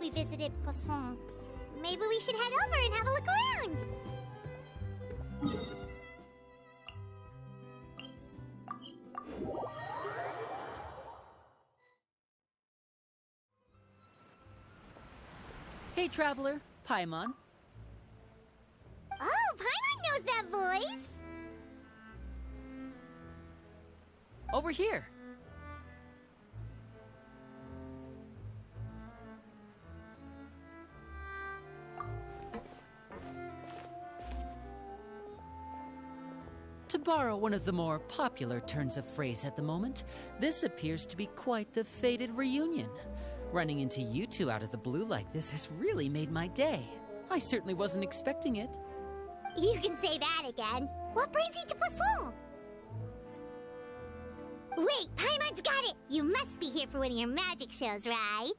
we visited Poisson. Maybe we should head over and have a look around. Hey, traveler. Paimon. Oh, Paimon knows that voice. Over here. To borrow one of the more popular turns of phrase at the moment, this appears to be quite the fated reunion. Running into you two out of the blue like this has really made my day. I certainly wasn't expecting it. You can say that again. What brings you to Poisson? Wait, Paimon's got it! You must be here for one of your magic shows, right?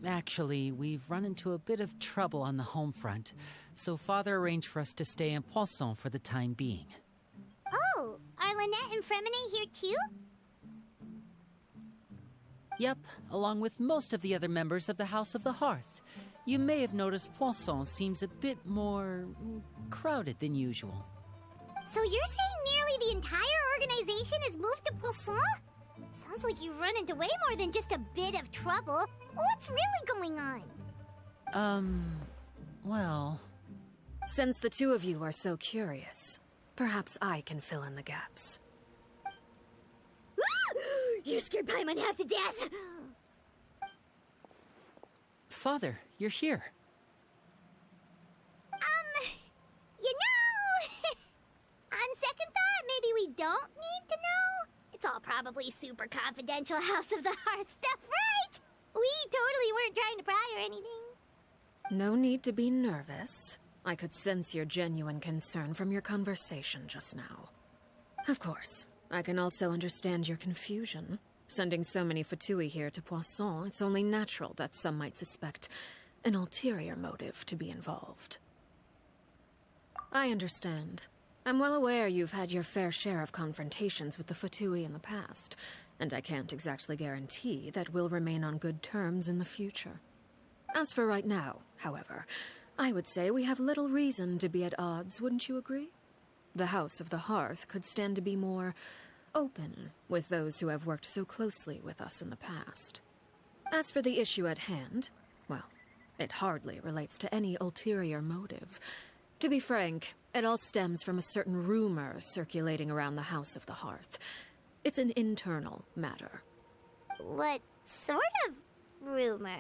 Actually, we've run into a bit of trouble on the home front, so Father arranged for us to stay in Poisson for the time being. Oh, are Lynette and Fremine here too? Yep, along with most of the other members of the House of the Hearth. You may have noticed Poisson seems a bit more crowded than usual. So you're saying nearly the entire organization has moved to Poisson? Sounds like you've run into way more than just a bit of trouble. What's really going on? Well... Since the two of you are so curious, perhaps I can fill in the gaps. You scared Paimon half to death! Father, you're here. You know... On second thought, maybe we don't need to know? It's all probably super confidential House of the Hearth stuff, right? We totally weren't trying to pry or anything. No need to be nervous. I could sense your genuine concern from your conversation just now. Of course, I can also understand your confusion. Sending so many Fatui here to Poisson, it's only natural that some might suspect an ulterior motive to be involved. I understand. I'm well aware you've had your fair share of confrontations with the Fatui in the past, and I can't exactly guarantee that we'll remain on good terms in the future. As for right now, however, I would say we have little reason to be at odds, wouldn't you agree? The House of the Hearth could stand to be more open with those who have worked so closely with us in the past. As for the issue at hand, well, it hardly relates to any ulterior motive. To be frank, it all stems from a certain rumor circulating around the House of the Hearth. It's an internal matter. What sort of rumor?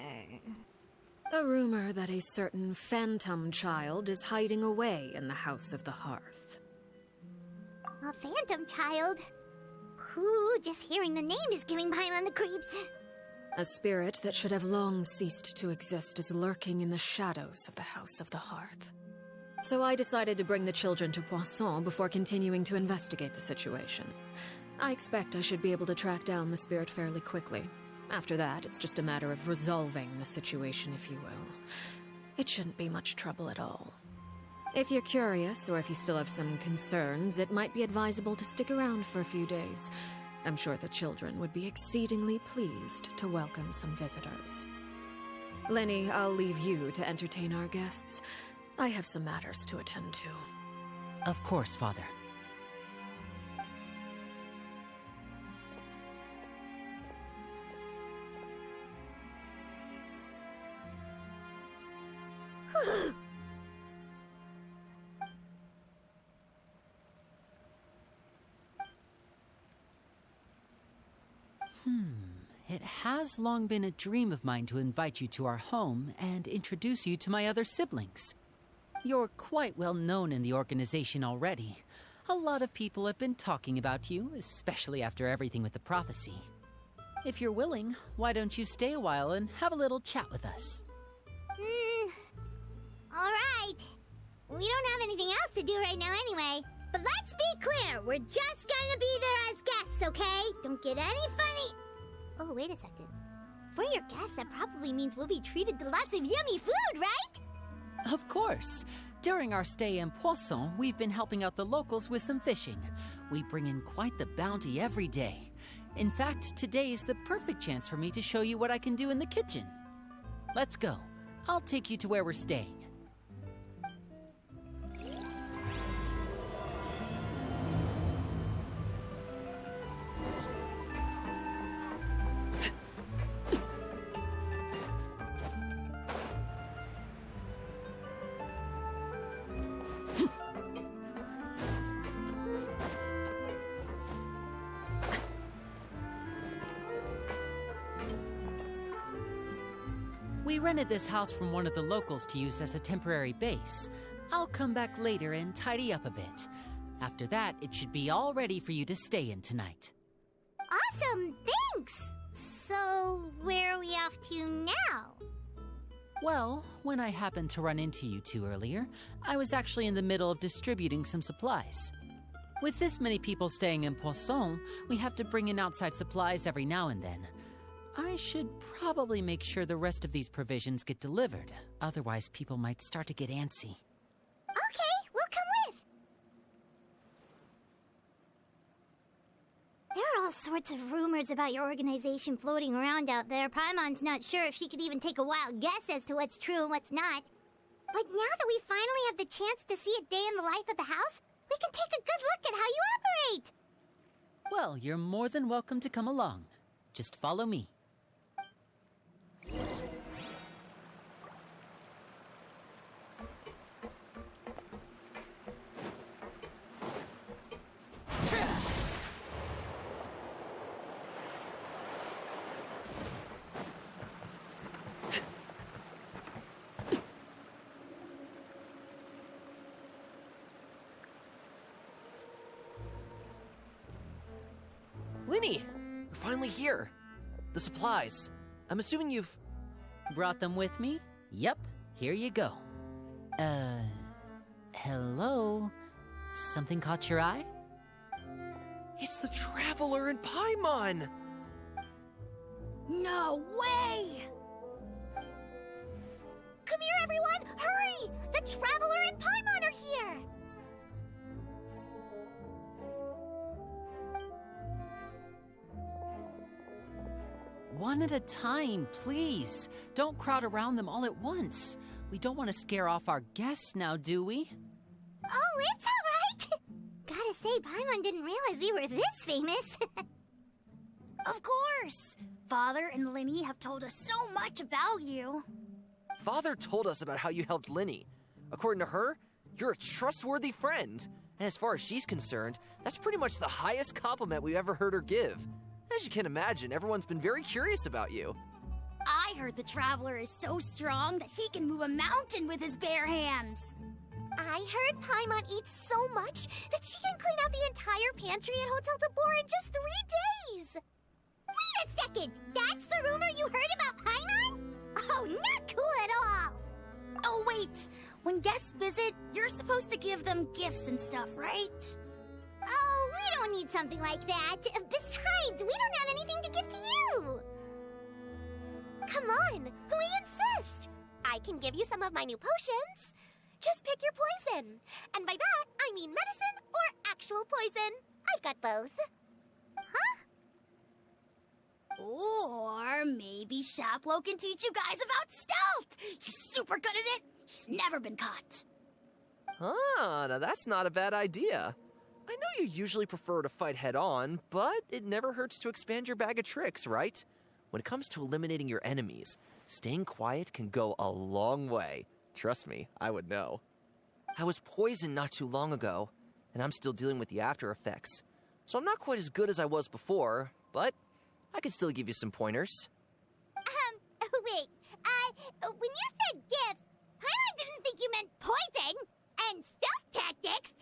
A rumor that a certain phantom child is hiding away in the House of the Hearth. A phantom child? Ooh, just hearing the name is giving Paimon the creeps. A spirit that should have long ceased to exist is lurking in the shadows of the House of the Hearth. So I decided to bring the children to Poisson before continuing to investigate the situation. I expect I should be able to track down the spirit fairly quickly. After that, it's just a matter of resolving the situation, if you will. It shouldn't be much trouble at all. If you're curious, or if you still have some concerns, it might be advisable to stick around for a few days. I'm sure the children would be exceedingly pleased to welcome some visitors. Lenny, I'll leave you to entertain our guests. I have some matters to attend to. Of course, Father. It has long been a dream of mine to invite you to our home and introduce you to my other siblings. You're quite well known in the organization already. A lot of people have been talking about you, especially after everything with the prophecy. If you're willing, why don't you stay a while and have a little chat with us? Alright. We don't have anything else to do right now anyway. But let's be clear, we're just gonna be there as guests, okay? Don't get any funny... Oh, wait a second. For your guests, that probably means we'll be treated to lots of yummy food, right? Of course. During our stay in Poisson, we've been helping out the locals with some fishing. We bring in quite the bounty every day. In fact, today is the perfect chance for me to show you what I can do in the kitchen. Let's go. I'll take you to where we're staying. We rented this house from one of the locals to use as a temporary base. I'll come back later and tidy up a bit. After that, it should be all ready for you to stay in tonight. Awesome, thanks! So, where are we off to now? Well, when I happened to run into you two earlier, I was actually in the middle of distributing some supplies. With this many people staying in Poisson, we have to bring in outside supplies every now and then. I should probably make sure the rest of these provisions get delivered. Otherwise, people might start to get antsy. Okay, we'll come with. There are all sorts of rumors about your organization floating around out there. Paimon's not sure if she could even take a wild guess as to what's true and what's not. But now that we finally have the chance to see a day in the life of the house, we can take a good look at how you operate. Well, you're more than welcome to come along. Just follow me. Linny! We're finally here. The supplies. I'm assuming you've... Brought them with me? Yep, here you go. Hello? Something caught your eye? It's the Traveler in Paimon! No way! Come here, everyone! Hurry! The Traveler and Paimon are here! One at a time, please. Don't crowd around them all at once. We don't want to scare off our guests now, do we? Oh, it's all right! Gotta say, Paimon didn't realize we were this famous. Of course! Father and Linny have told us so much about you. Father told us about how you helped Linny. According to her, you're a trustworthy friend. And as far as she's concerned, that's pretty much the highest compliment we've ever heard her give. As you can imagine, everyone's been very curious about you. I heard the Traveler is so strong that he can move a mountain with his bare hands. I heard Paimon eats so much that she can clean out the entire pantry at Hotel de Boer in just 3 days! Wait a second! That's the rumor you heard about Paimon? Oh, not cool at all! Oh, wait! When guests visit, you're supposed to give them gifts and stuff, right? Oh, we don't need something like that. Besides, we don't have anything to give to you. Come on, we insist. I can give you some of my new potions. Just pick your poison. And by that, I mean medicine or actual poison. I've got both. Huh? Or maybe Shaplo can teach you guys about stealth. He's super good at it. He's never been caught. Ah, now that's not a bad idea. I know you usually prefer to fight head-on, but it never hurts to expand your bag of tricks, right? When it comes to eliminating your enemies, staying quiet can go a long way. Trust me, I would know. I was poisoned not too long ago, and I'm still dealing with the after effects. So I'm not quite as good as I was before, but I can still give you some pointers. Wait, when you said gifts, Paimon didn't think you meant poison and stealth tactics.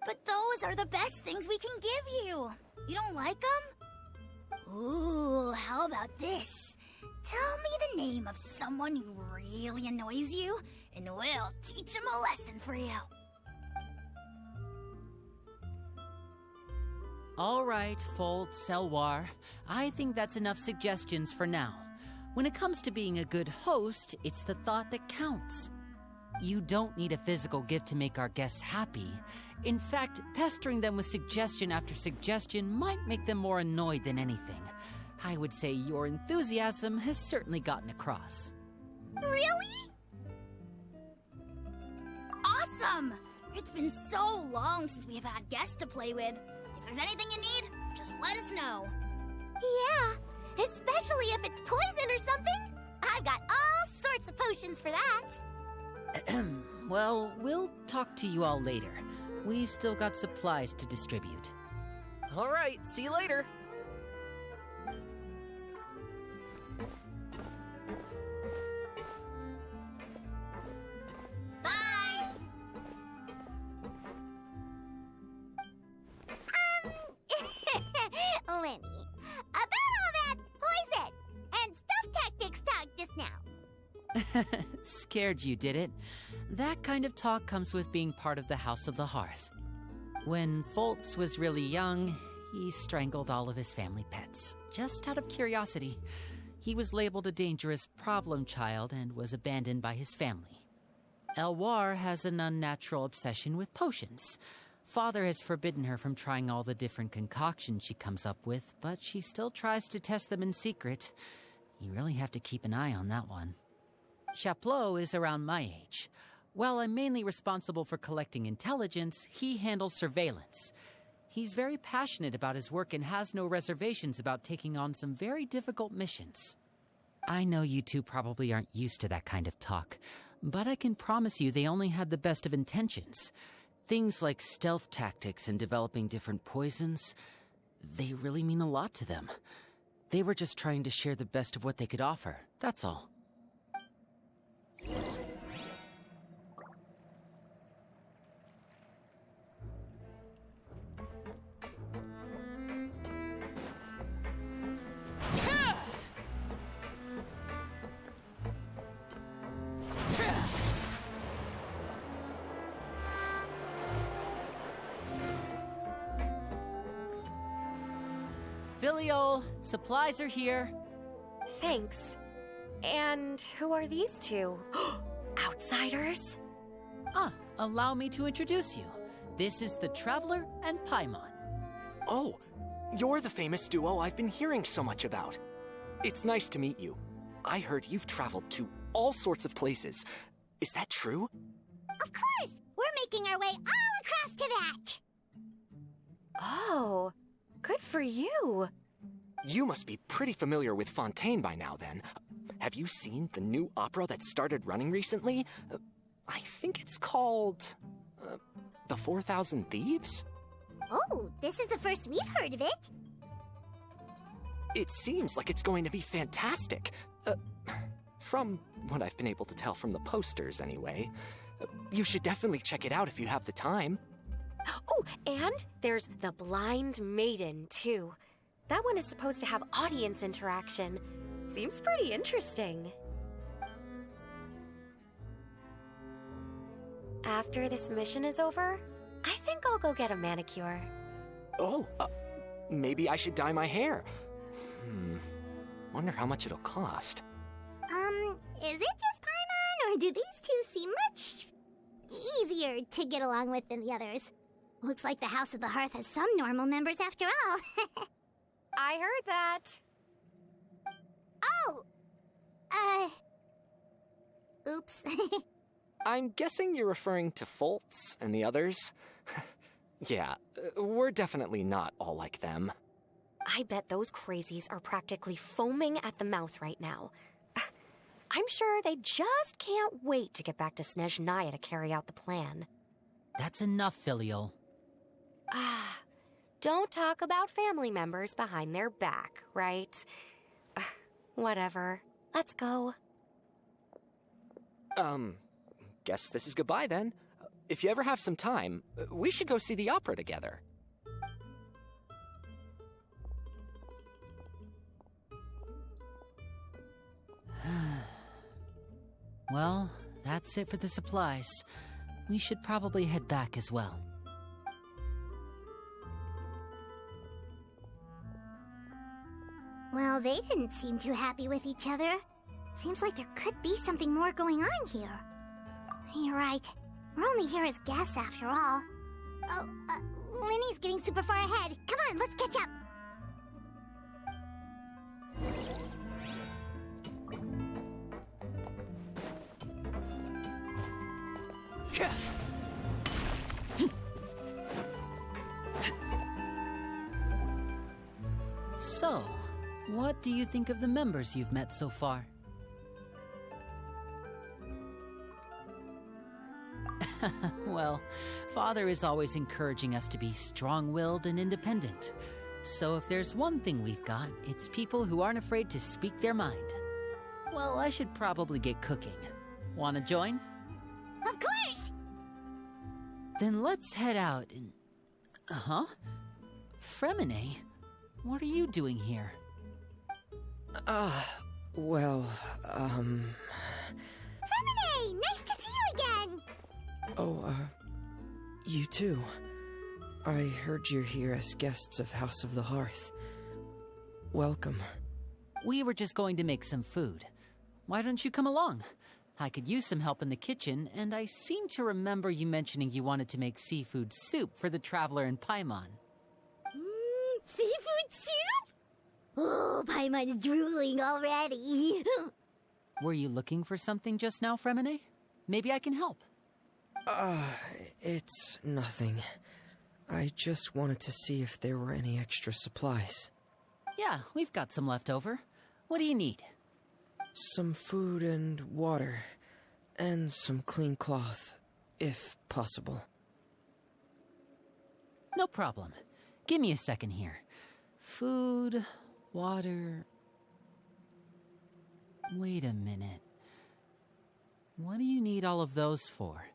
But those are the best things we can give you. You don't like them? Ooh, how about this? Tell me the name of someone who really annoys you, and we'll teach him a lesson for you. All right, Fold, Selwar. I think that's enough suggestions for now. When it comes to being a good host, it's the thought that counts. You don't need a physical gift to make our guests happy. In fact, pestering them with suggestion after suggestion might make them more annoyed than anything. I would say your enthusiasm has certainly gotten across. Really? Awesome! It's been so long since we've had guests to play with. If there's anything you need, just let us know. Yeah, especially if it's poison or something. I've got all sorts of potions for that. Well, we'll talk to you all later. We've still got supplies to distribute. All right, see you later. Bye! Lenny, about all that poison and stuff tactics talk just now. Scared you, did it? That kind of talk comes with being part of the House of the Hearth. When Foltz was really young, he strangled all of his family pets, just out of curiosity. He was labeled a dangerous problem child and was abandoned by his family. Elwar has an unnatural obsession with potions. Father has forbidden her from trying all the different concoctions she comes up with, but she still tries to test them in secret. You really have to keep an eye on that one. Chaplot is around my age. While I'm mainly responsible for collecting intelligence, he handles surveillance. He's very passionate about his work and has no reservations about taking on some very difficult missions. I know you two probably aren't used to that kind of talk, but I can promise you they only had the best of intentions. Things like stealth tactics and developing different poisons, they really mean a lot to them. They were just trying to share the best of what they could offer, that's all. Filial, supplies are here. Thanks. And who are these two? Outsiders? Allow me to introduce you. This is the Traveler and Paimon. Oh, you're the famous duo I've been hearing so much about. It's nice to meet you. I heard you've traveled to all sorts of places. Is that true? Of course! We're making our way all across to that! Oh, good for you. You must be pretty familiar with Fontaine by now, then. Have you seen the new opera that started running recently? I think it's called... The 4,000 Thieves? Oh, this is the first we've heard of it. It seems like it's going to be fantastic. From what I've been able to tell from the posters, anyway. You should definitely check it out if you have the time. Oh, and there's The Blind Maiden, too. That one is supposed to have audience interaction. Seems pretty interesting. After this mission is over, I think I'll go get a manicure. Oh, maybe I should dye my hair. Wonder how much it'll cost. Is it just Paimon, or do these two seem much easier to get along with than the others? Looks like the House of the Hearth has some normal members after all. I heard that. Oh! Oops. I'm guessing you're referring to Foltz and the others? Yeah, we're definitely not all like them. I bet those crazies are practically foaming at the mouth right now. I'm sure they just can't wait to get back to Snezhnaya to carry out the plan. That's enough, Filial. Don't talk about family members behind their back, right? Whatever. Let's go. Guess this is goodbye then. If you ever have some time, we should go see the opera together. Well, that's it for the supplies. We should probably head back as well. Well, they didn't seem too happy with each other. Seems like there could be something more going on here. You're right. We're only here as guests after all. Oh, Linny's getting super far ahead. Come on, let's catch up. So, what do you think of the members you've met so far? Well, Father is always encouraging us to be strong-willed and independent. So if there's one thing we've got, it's people who aren't afraid to speak their mind. Well, I should probably get cooking. Wanna join? Of course! Then let's head out and... Fremine? What are you doing here? Well, Fremine! Nice to see you again! Oh, you too. I heard you're here as guests of House of the Hearth. Welcome. We were just going to make some food. Why don't you come along? I could use some help in the kitchen, and I seem to remember you mentioning you wanted to make seafood soup for the traveler in Paimon. Seafood soup? Oh, Paimon's drooling already. Were you looking for something just now, Fremine? Maybe I can help. It's nothing. I just wanted to see if there were any extra supplies. Yeah, we've got some left over. What do you need? Some food and water. And some clean cloth, if possible. No problem. Give me a second here. Food, water... Wait a minute. What do you need all of those for?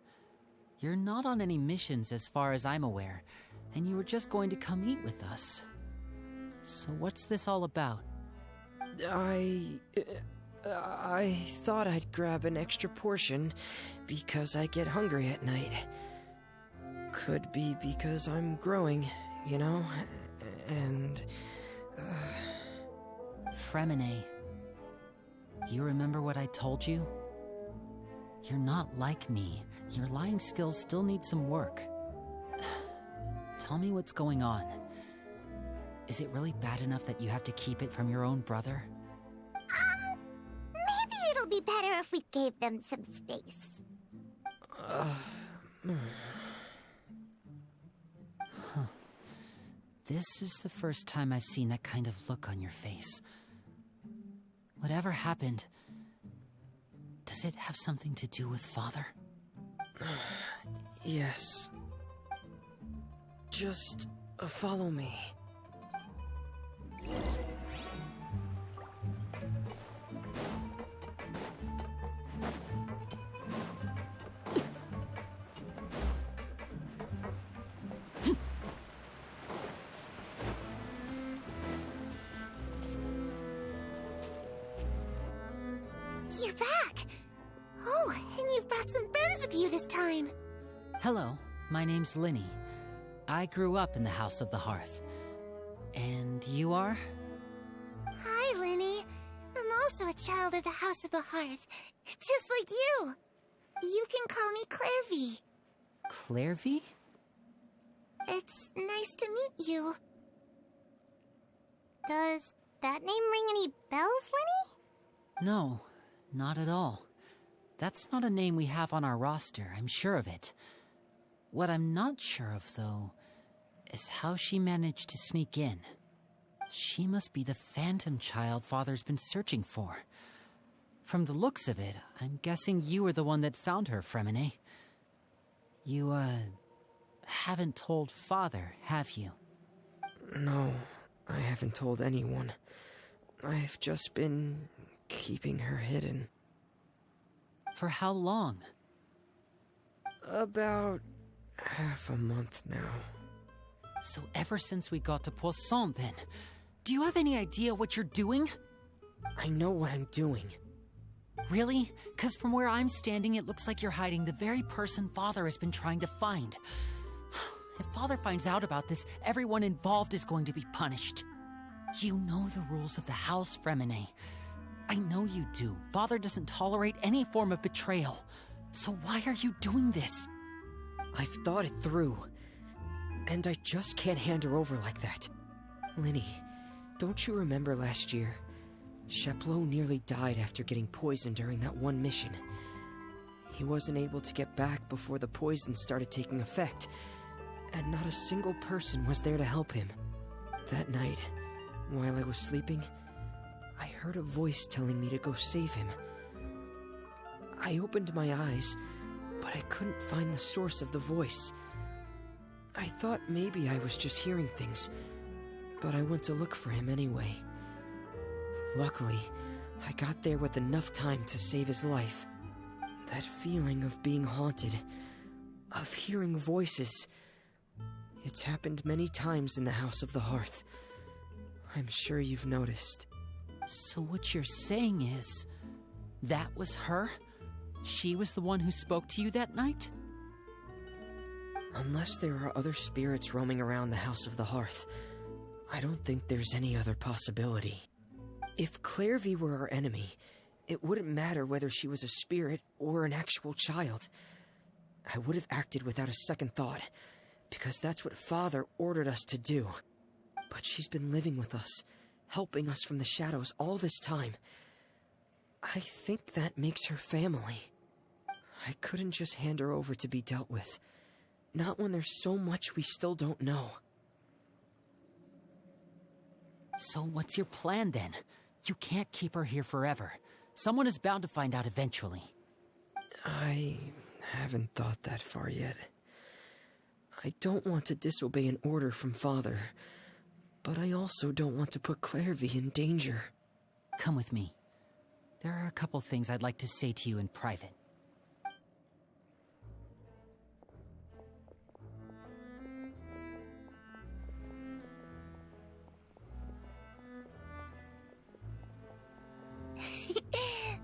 You're not on any missions as far as I'm aware, and you were just going to come eat with us. So what's this all about? I thought I'd grab an extra portion because I get hungry at night. Could be because I'm growing, you know, and... Fremine, you remember what I told you? You're not like me. Your lying skills still need some work. Tell me what's going on. Is it really bad enough that you have to keep it from your own brother? Maybe it'll be better if we gave them some space. This is the first time I've seen that kind of look on your face. Whatever happened, does it have something to do with Father? Yes. Just follow me. You're back! Oh, and you've brought some friends with you this time. Hello, my name's Linny. I grew up in the House of the Hearth. And you are? Hi, Linny. I'm also a child of the House of the Hearth, just like you. You can call me Clairvy. Clairvy? It's nice to meet you. Does that name ring any bells, Linny? No, not at all. That's not a name we have on our roster, I'm sure of it. What I'm not sure of, though, is how she managed to sneak in. She must be the phantom child Father's been searching for. From the looks of it, I'm guessing you were the one that found her, Fremine. You, haven't told Father, have you? No, I haven't told anyone. I've just been keeping her hidden. For how long? About half a month now. So ever since we got to Poisson, then. Do you have any idea what you're doing? I know what I'm doing. Really? 'Cause from where I'm standing, it looks like you're hiding the very person Father has been trying to find. If Father finds out about this, everyone involved is going to be punished. You know the rules of the house, Fremine. I know you do. Father doesn't tolerate any form of betrayal. So why are you doing this? I've thought it through. And I just can't hand her over like that. Linny, don't you remember last year? Sheplo nearly died after getting poisoned during that one mission. He wasn't able to get back before the poison started taking effect, and not a single person was there to help him. That night, while I was sleeping, I heard a voice telling me to go save him. I opened my eyes, but I couldn't find the source of the voice. I thought maybe I was just hearing things, but I went to look for him anyway. Luckily, I got there with enough time to save his life. That feeling of being haunted, of hearing voices, it's happened many times in the House of the Hearth. I'm sure you've noticed. So what you're saying is, that was her? She was the one who spoke to you that night? Unless there are other spirits roaming around the House of the Hearth, I don't think there's any other possibility. If Clairvy were our enemy, it wouldn't matter whether she was a spirit or an actual child. I would have acted without a second thought, because that's what Father ordered us to do. But she's been living with us, helping us from the shadows all this time. I think that makes her family. I couldn't just hand her over to be dealt with. Not when there's so much we still don't know. So what's your plan then? You can't keep her here forever. Someone is bound to find out eventually. I haven't thought that far yet. I don't want to disobey an order from Father, but I also don't want to put Clairvy in danger. Come with me. There are a couple things I'd like to say to you in private.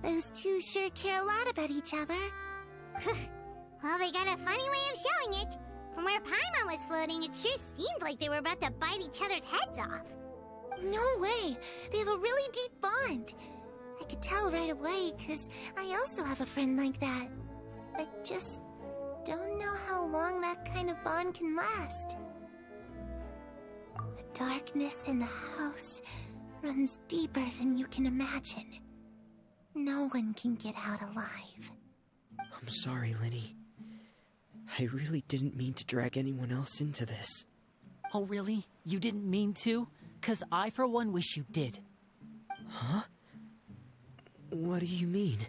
Those two sure care a lot about each other. Well, they got a funny way of showing it. From where Paimon was floating, it sure seemed like they were about to bite each other's heads off. No way! They have a really deep bond. I could tell right away, because I also have a friend like that. I just don't know how long that kind of bond can last. The darkness in the house runs deeper than you can imagine. No one can get out alive. I'm sorry, Linny. I really didn't mean to drag anyone else into this. Oh, really? You didn't mean to? 'Cause I, for one, wish you did. Huh? What do you mean?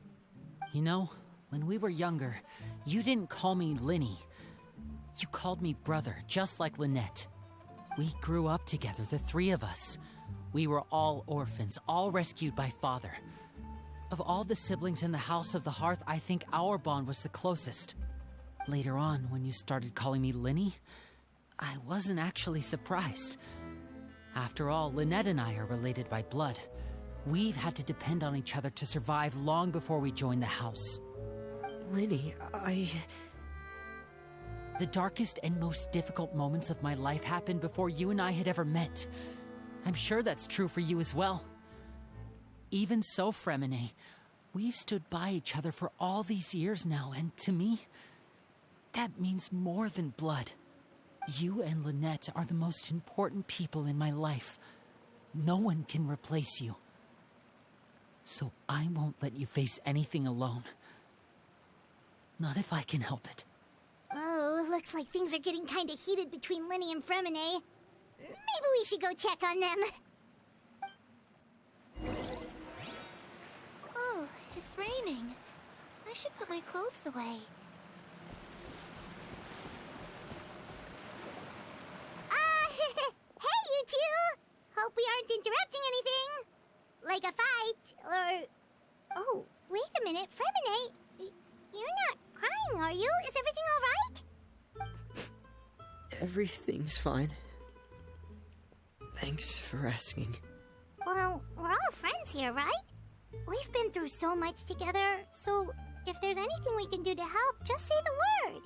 You know, when we were younger, you didn't call me Linny. You called me brother, just like Lynette. We grew up together, the three of us. We were all orphans, all rescued by Father. Of all the siblings in the House of the Hearth, I think our bond was the closest. Later on, when you started calling me Linny, I wasn't actually surprised. After all, Lynette and I are related by blood. We've had to depend on each other to survive long before we joined the house. Linny, The darkest and most difficult moments of my life happened before you and I had ever met. I'm sure that's true for you as well. Even so, Fremine, we've stood by each other for all these years now, and to me, that means more than blood. You and Lynette are the most important people in my life. No one can replace you. So I won't let you face anything alone. Not if I can help it. Oh, looks like things are getting kinda heated between Linny and Fremine. Maybe we should go check on them. Oh, it's raining. I should put my clothes away. Hey, you two! Hope we aren't interrupting anything. Like a fight, or... Oh, wait a minute, Fremine. You're not crying, are you? Is everything alright? everything's fine. Thanks for asking. Well, we're all friends here, right? We've been through so much together, so if there's anything we can do to help, just say the word.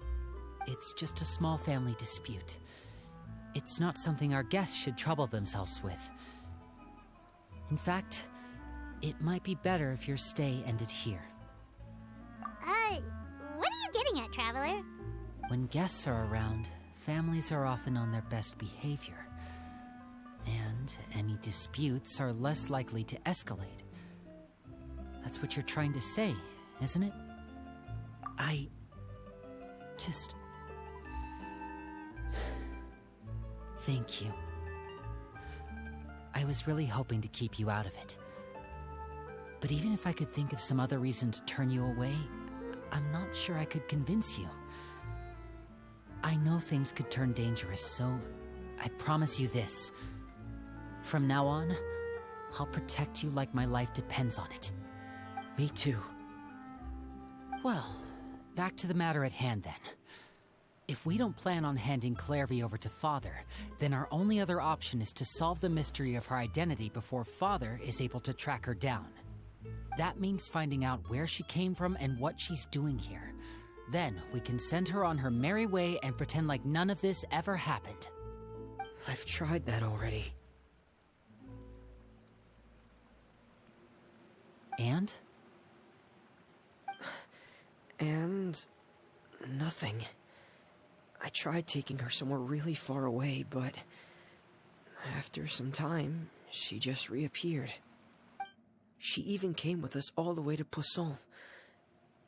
It's just a small family dispute. It's not something our guests should trouble themselves with. In fact, it might be better if your stay ended here. What traveler? When guests are around, families are often on their best behavior. And any disputes are less likely to escalate. That's what you're trying to say, isn't it? I... just... Thank you. I was really hoping to keep you out of it. But even if I could think of some other reason to turn you away, I'm not sure I could convince you. I know things could turn dangerous, so I promise you this. From now on, I'll protect you like my life depends on it. Me too. Well, back to the matter at hand then. If we don't plan on handing Clairvy over to Father, then our only other option is to solve the mystery of her identity before Father is able to track her down. That means finding out where she came from and what she's doing here. Then we can send her on her merry way and pretend like none of this ever happened. I've tried that already. And? And... nothing. I tried taking her somewhere really far away, but... after some time, she just reappeared. She even came with us all the way to Poisson.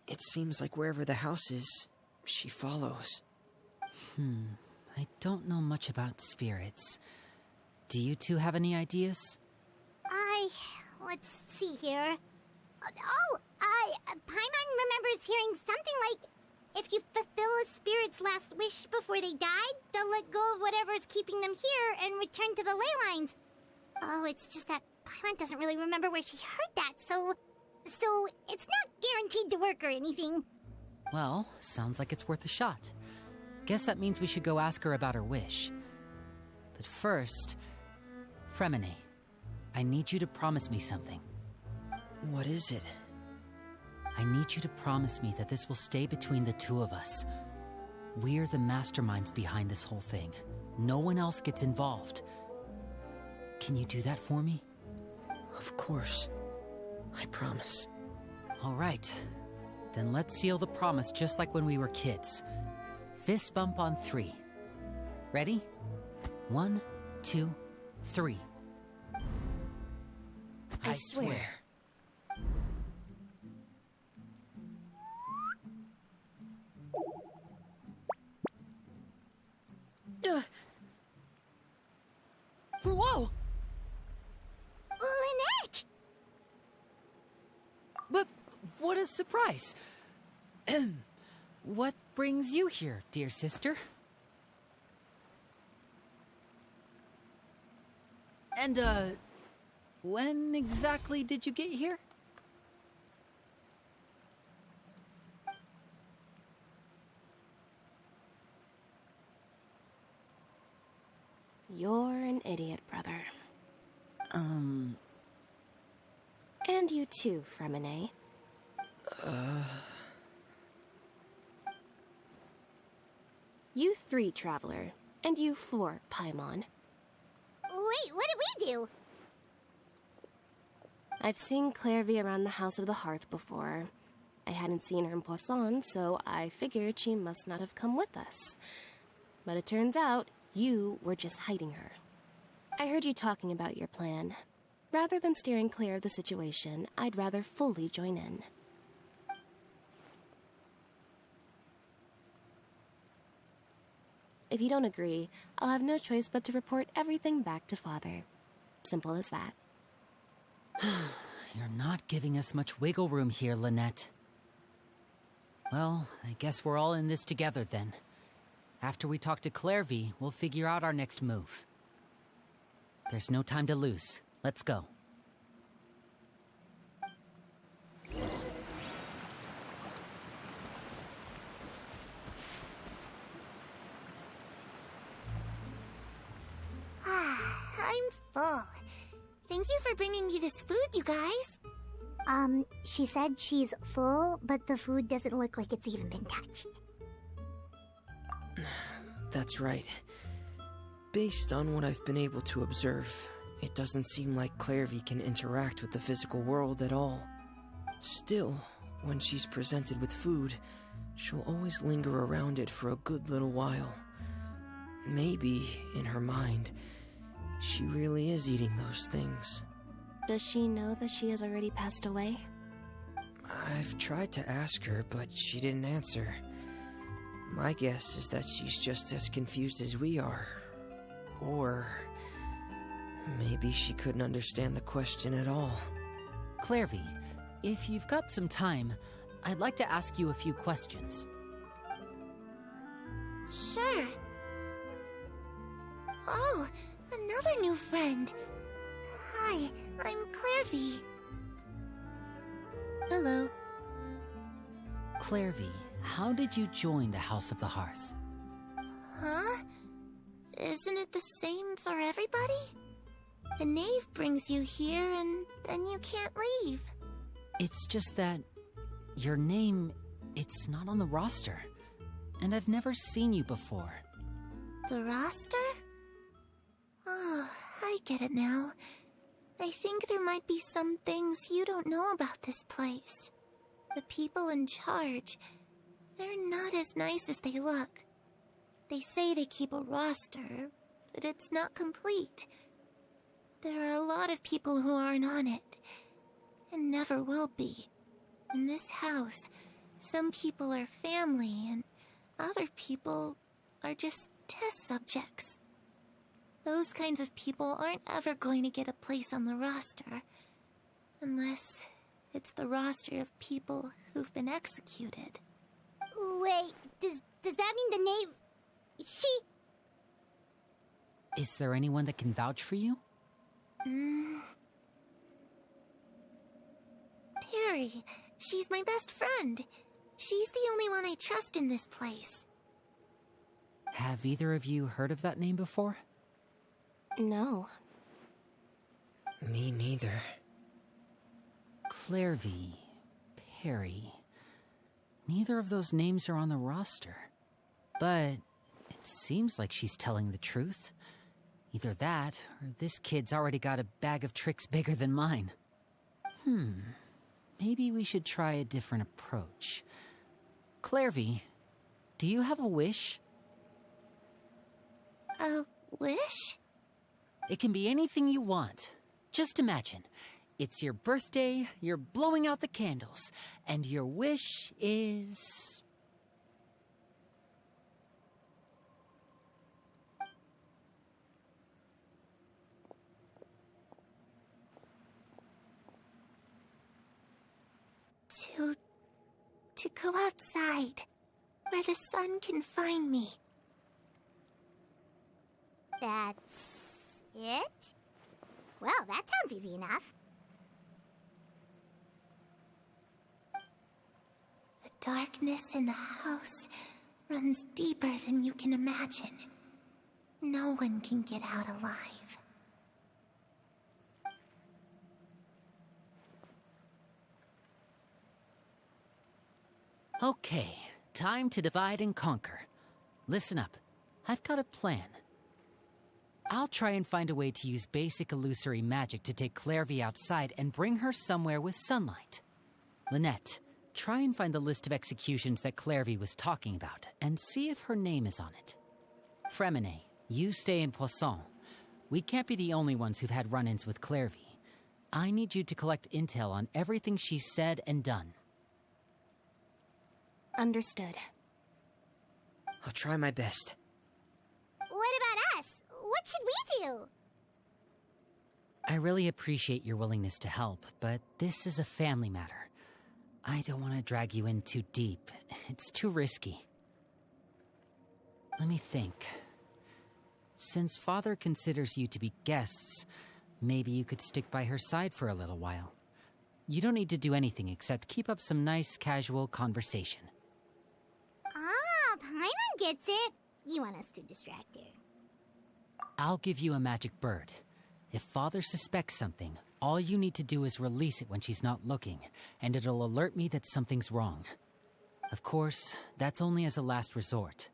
It seems like wherever the house is, she follows. I don't know much about spirits. Do you two have any ideas? Let's see here. Paimon remembers hearing something like, if you fulfill a spirit's last wish before they died, they'll let go of whatever's keeping them here and return to the ley lines. Oh, it's just that Paimon doesn't really remember where she heard that, so it's not guaranteed to work or anything. Well, sounds like it's worth a shot. Guess that means we should go ask her about her wish. But first, Fremine, I need you to promise me something. What is it? I need you to promise me that this will stay between the two of us. We're the masterminds behind this whole thing. No one else gets involved. Can you do that for me? Of course. I promise. All right. Then let's seal the promise just like when we were kids. Fist bump on 3. Ready? 1, 2, 3. I swear. Whoa! Lynette! But what a surprise! What brings you here, dear sister? And, when exactly did you get here? You're an idiot, brother. And you too, Fremine. You 3, Traveler. And you 4, Paimon. Wait, what did we do? I've seen Clairvy around the House of the Hearth before. I hadn't seen her in Poisson, so I figured she must not have come with us. But it turns out, you were just hiding her. I heard you talking about your plan. Rather than steering clear of the situation, I'd rather fully join in. If you don't agree, I'll have no choice but to report everything back to Father. Simple as that. You're not giving us much wiggle room here, Lynette. Well, I guess we're all in this together then. After we talk to Clairvy, we'll figure out our next move. There's no time to lose. Let's go. I'm full. Thank you for bringing me this food, you guys. She said she's full, but the food doesn't look like it's even been touched. That's right. Based on what I've been able to observe, it doesn't seem like Clairvy can interact with the physical world at all. Still, when she's presented with food, she'll always linger around it for a good little while. Maybe, in her mind, she really is eating those things. Does she know that she has already passed away? I've tried to ask her, but she didn't answer. My guess is that she's just as confused as we are. Or maybe she couldn't understand the question at all. Clairvy, if you've got some time, I'd like to ask you a few questions. Sure. Oh, another new friend. Hi, I'm Clairvy. Hello. Clairvy, how did you join the House of the Hearth? Huh? Isn't it the same for everybody? The knave brings you here and then you can't leave. It's just that your name, it's not on the roster. And I've never seen you before. The roster? Oh, I get it now. I think there might be some things you don't know about this place. The people in charge, they're not as nice as they look. They say they keep a roster, but it's not complete. There are a lot of people who aren't on it, and never will be. In this house, some people are family, and other people are just test subjects. Those kinds of people aren't ever going to get a place on the roster, unless it's the roster of people who've been executed. Wait, does that mean the knave... She... Is there anyone that can vouch for you? Perry, she's my best friend. She's the only one I trust in this place. Have either of you heard of that name before? No. Me neither. Clairvy, Perry. Neither of those names are on the roster. But it seems like she's telling the truth. Either that, or this kid's already got a bag of tricks bigger than mine. Maybe we should try a different approach. Clairvy, do you have a wish? A wish? It can be anything you want. Just imagine. It's your birthday, you're blowing out the candles, and your wish is... To go outside, where the sun can find me. That's... it? Well, that sounds easy enough. The darkness in the house runs deeper than you can imagine. No one can get out alive. Okay, time to divide and conquer. Listen up. I've got a plan. I'll try and find a way to use basic illusory magic to take Clairvy outside and bring her somewhere with sunlight. Lynette, try and find the list of executions that Clairvy was talking about and see if her name is on it. Fremine, you stay in Poisson. We can't be the only ones who've had run-ins with Clairvy. I need you to collect intel on everything she's said and done. Understood. I'll try my best. What about us? What should we do? I really appreciate your willingness to help, but this is a family matter. I don't want to drag you in too deep. It's too risky. Let me think. Since Father considers you to be guests, maybe you could stick by her side for a little while. You don't need to do anything except keep up some nice, casual conversation. Ah, Paimon gets it. You want us to distract her. I'll give you a magic bird. If Father suspects something, all you need to do is release it when she's not looking, and it'll alert me that something's wrong. Of course, that's only as a last resort.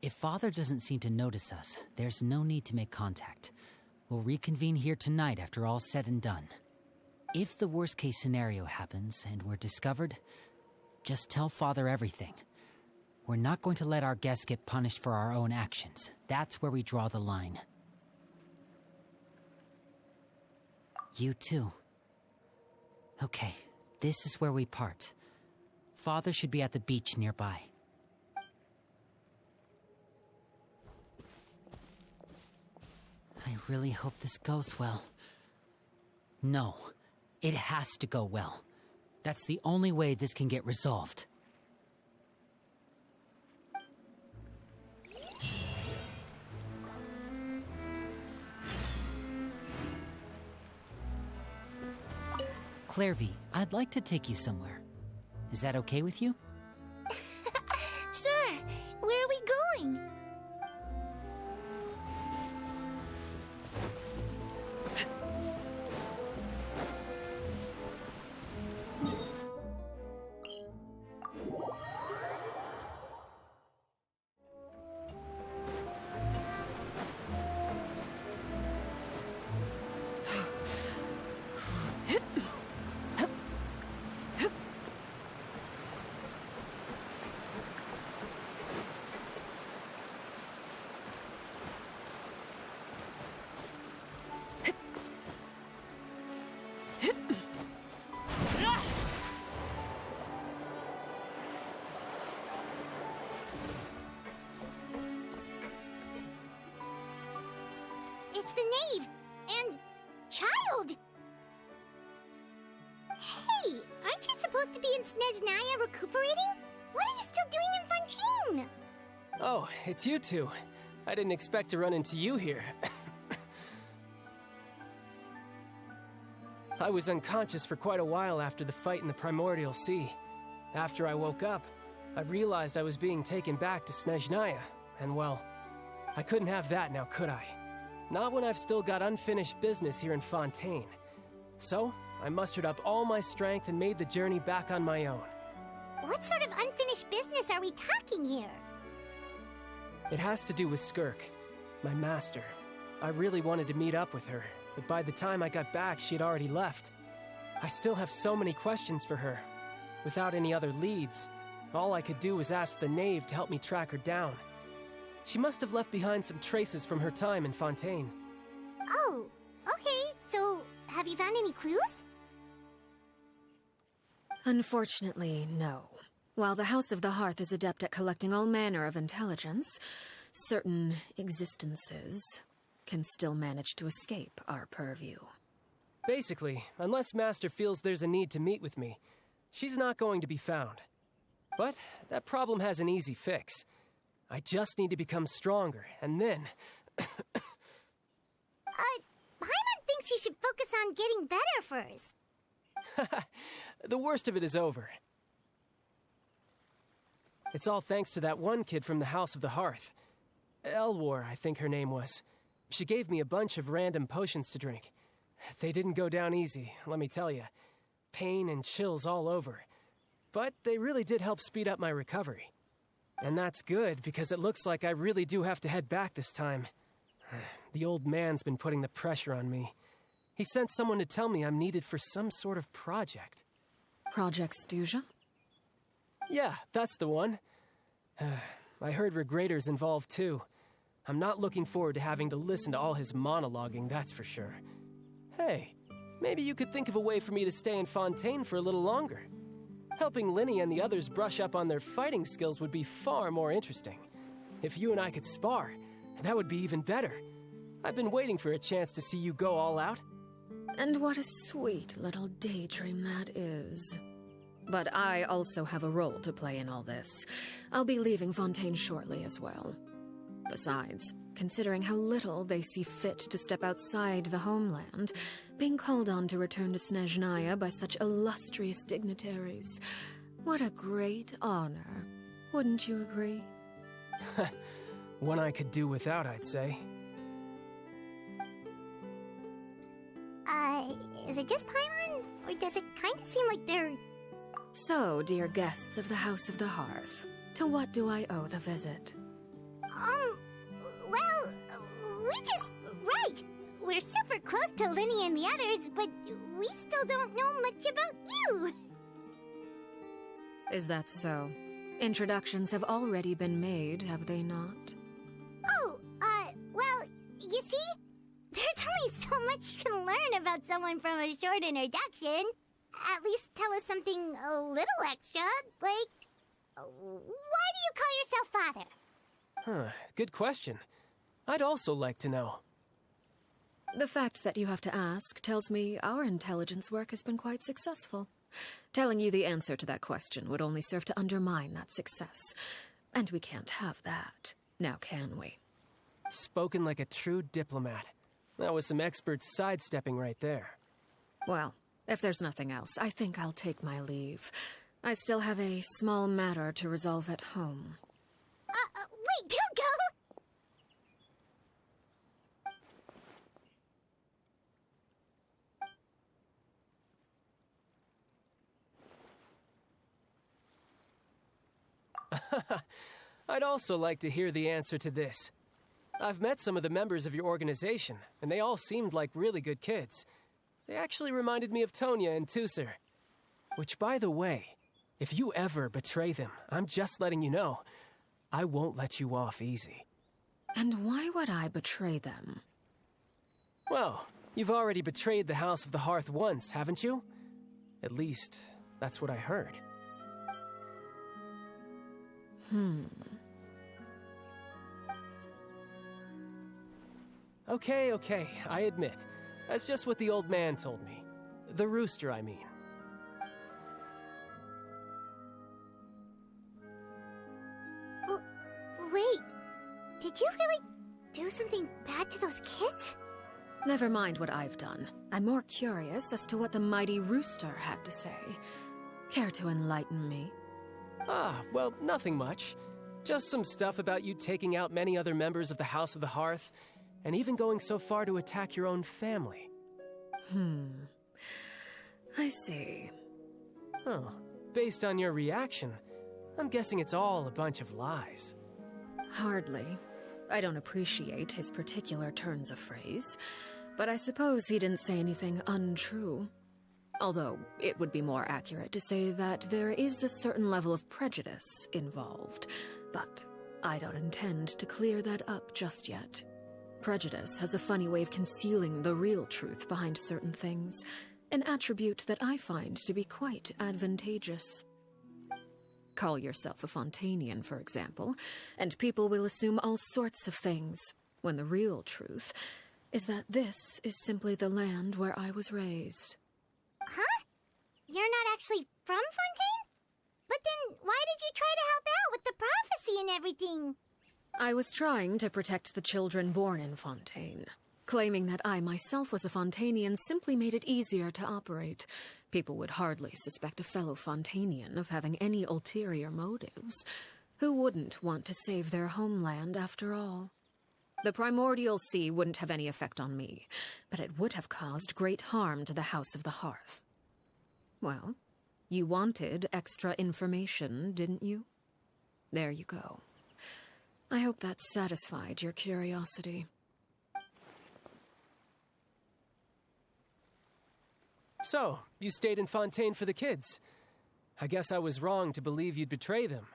If Father doesn't seem to notice us, there's no need to make contact. We'll reconvene here tonight after all's said and done. If the worst-case scenario happens and we're discovered, just tell Father everything. We're not going to let our guests get punished for our own actions. That's where we draw the line. You too. Okay, this is where we part. Father should be at the beach nearby. I really hope this goes well. No, it has to go well. That's the only way this can get resolved. Clairvy, I'd like to take you somewhere. Is that okay with you? Sure. Where are we going? It's the knave and child. Hey, aren't you supposed to be in Snezhnaya recuperating? What are you still doing in Fontaine? Oh, it's you two. I didn't expect to run into you here. I was unconscious for quite a while after the fight in the Primordial Sea. After I woke up, I realized I was being taken back to Snezhnaya, and well, I couldn't have that now, could I? Not when I've still got unfinished business here in Fontaine. So, I mustered up all my strength and made the journey back on my own. What sort of unfinished business are we talking here? It has to do with Skirk, my master. I really wanted to meet up with her, but by the time I got back, she had already left. I still have so many questions for her. Without any other leads, all I could do was ask the knave to help me track her down. She must have left behind some traces from her time in Fontaine. Oh, okay, so have you found any clues? Unfortunately, no. While the House of the Hearth is adept at collecting all manner of intelligence, certain existences can still manage to escape our purview. Basically, unless Master feels there's a need to meet with me, she's not going to be found. But that problem has an easy fix. I just need to become stronger, and then... Paimon thinks you should focus on getting better first. The worst of it is over. It's all thanks to that one kid from the House of the Hearth. Elwar, I think her name was. She gave me a bunch of random potions to drink. They didn't go down easy, let me tell you. Pain and chills all over. But they really did help speed up my recovery. And that's good, because it looks like I really do have to head back this time. The old man's been putting the pressure on me. He sent someone to tell me I'm needed for some sort of project. Project Stuja? Yeah, that's the one. I heard Regrader's involved too. I'm not looking forward to having to listen to all his monologuing, that's for sure. Hey, maybe you could think of a way for me to stay in Fontaine for a little longer. Helping Linny and the others brush up on their fighting skills would be far more interesting. If you and I could spar, that would be even better. I've been waiting for a chance to see you go all out. And what a sweet little daydream that is. But I also have a role to play in all this. I'll be leaving Fontaine shortly as well. Besides, considering how little they see fit to step outside the homeland, being called on to return to Snezhnaya by such illustrious dignitaries, what a great honor. Wouldn't you agree? One I could do without, I'd say. Is it just Paimon? Or does it kind of seem like they're... So, dear guests of the House of the Hearth, to what do I owe the visit? Well, we just... Right! We're super close to Linny and the others, but we still don't know much about you! Is that so? Introductions have already been made, have they not? Oh, well, you see? There's only so much you can learn about someone from a short introduction. At least tell us something a little extra, like, why do you call yourself father? Huh, good question. I'd also like to know. The fact that you have to ask tells me our intelligence work has been quite successful. Telling you the answer to that question would only serve to undermine that success. And we can't have that, now can we? Spoken like a true diplomat. That was some expert sidestepping right there. Well, if there's nothing else, I think I'll take my leave. I still have a small matter to resolve at home. Wait, don't go! I'd also like to hear the answer to this. I've met some of the members of your organization, and they all seemed like really good kids. They actually reminded me of Tonya and Tusser. Which, by the way, if you ever betray them, I'm just letting you know, I won't let you off easy. And why would I betray them? Well, you've already betrayed the House of the Hearth once, haven't you? At least, that's what I heard. Okay, I admit. That's just what the old man told me. The rooster, I mean. Wait, did you really do something bad to those kids? Never mind what I've done. I'm more curious as to what the mighty rooster had to say. Care to enlighten me? Well, nothing much. Just some stuff about you taking out many other members of the House of the Hearth, and even going so far to attack your own family. I see. Oh, based on your reaction, I'm guessing it's all a bunch of lies. Hardly. I don't appreciate his particular turns of phrase, but I suppose he didn't say anything untrue. Although, it would be more accurate to say that there is a certain level of prejudice involved, but I don't intend to clear that up just yet. Prejudice has a funny way of concealing the real truth behind certain things, an attribute that I find to be quite advantageous. Call yourself a Fontanian, for example, and people will assume all sorts of things, when the real truth is that this is simply the land where I was raised. Huh? You're not actually from Fontaine? But then why did you try to help out with the prophecy and everything? I was trying to protect the children born in Fontaine. Claiming that I myself was a Fontanian simply made it easier to operate. People would hardly suspect a fellow Fontanian of having any ulterior motives. Who wouldn't want to save their homeland after all? The primordial sea wouldn't have any effect on me, but it would have caused great harm to the House of the Hearth. Well, you wanted extra information, didn't you? There you go. I hope that satisfied your curiosity. So, you stayed in Fontaine for the kids. I guess I was wrong to believe you'd betray them.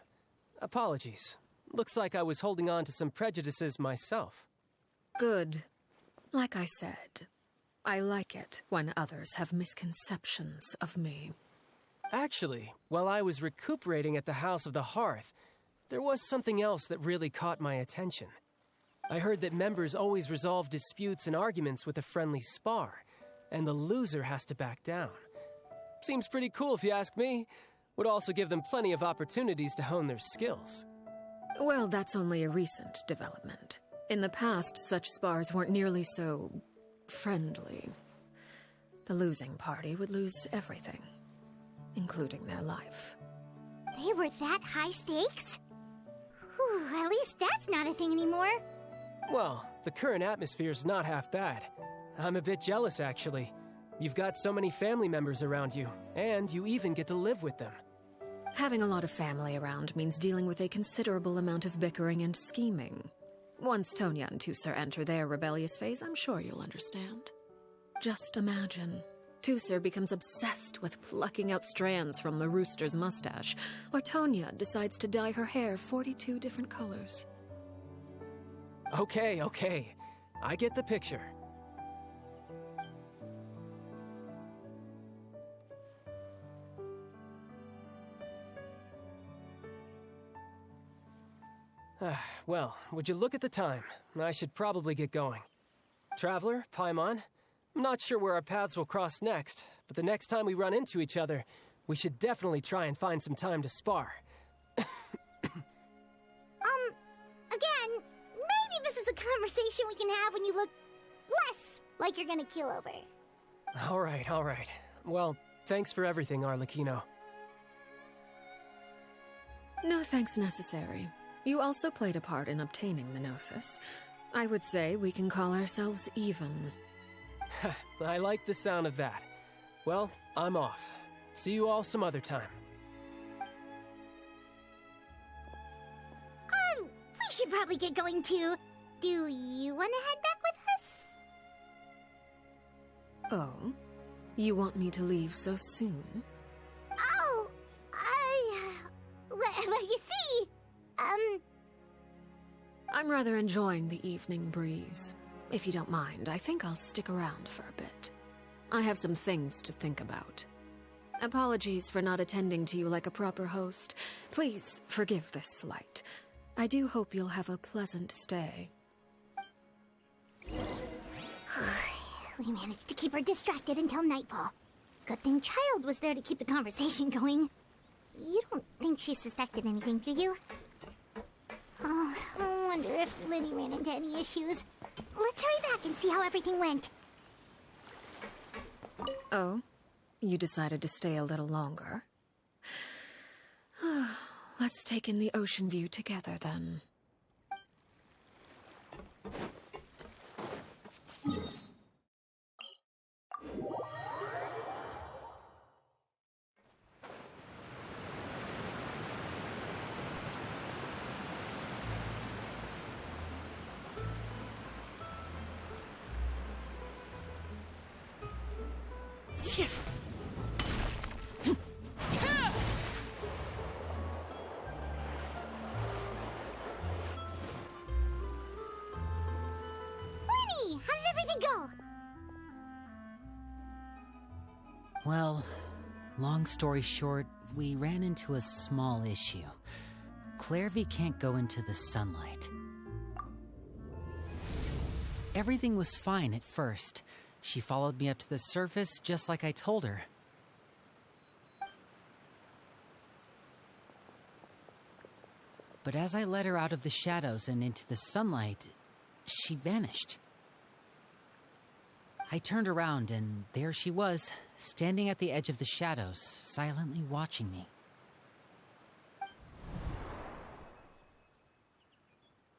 Apologies. Looks like I was holding on to some prejudices myself. Good. Like I said, I like it when others have misconceptions of me. Actually, while I was recuperating at the House of the Hearth, there was something else that really caught my attention. I heard that members always resolve disputes and arguments with a friendly spar, and the loser has to back down. Seems pretty cool if you ask me. Would also give them plenty of opportunities to hone their skills. Well, that's only a recent development. In the past, such spars weren't nearly so friendly. The losing party would lose everything, including their life. They were that high stakes? Whew, at least that's not a thing anymore. Well, the current atmosphere's not half bad. I'm a bit jealous, actually. You've got so many family members around you, and you even get to live with them. Having a lot of family around means dealing with a considerable amount of bickering and scheming. Once Tonya and Tusser enter their rebellious phase, I'm sure you'll understand. Just imagine. Tusser becomes obsessed with plucking out strands from the rooster's mustache, or Tonya decides to dye her hair 42 different colors. Okay. I get the picture. Well, would you look at the time? I should probably get going. Traveler, Paimon, I'm not sure where our paths will cross next, but the next time we run into each other, we should definitely try and find some time to spar. Again, maybe this is a conversation we can have when you look less like you're gonna keel over. All right. Well, thanks for everything, Arlecchino. No thanks necessary. You also played a part in obtaining the Gnosis. I would say we can call ourselves even. I like the sound of that. Well, I'm off. See you all some other time. We should probably get going too. Do you want to head back with us? Oh? You want me to leave so soon? Oh, well, you see, I'm rather enjoying the evening breeze. If you don't mind, I think I'll stick around for a bit. I have some things to think about. Apologies for not attending to you like a proper host. Please forgive this slight. I do hope you'll have a pleasant stay. We managed to keep her distracted until nightfall. Good thing Child was there to keep the conversation going. You don't think she suspected anything, do you? Oh, I wonder if Liddy ran into any issues. Let's hurry back and see how everything went. Oh? You decided to stay a little longer? Let's take in the ocean view together, then. How did everything go? Well, long story short, we ran into a small issue. Clairvy can't go into the sunlight. Everything was fine at first. She followed me up to the surface just like I told her. But as I led her out of the shadows and into the sunlight, she vanished. I turned around, and there she was, standing at the edge of the shadows, silently watching me.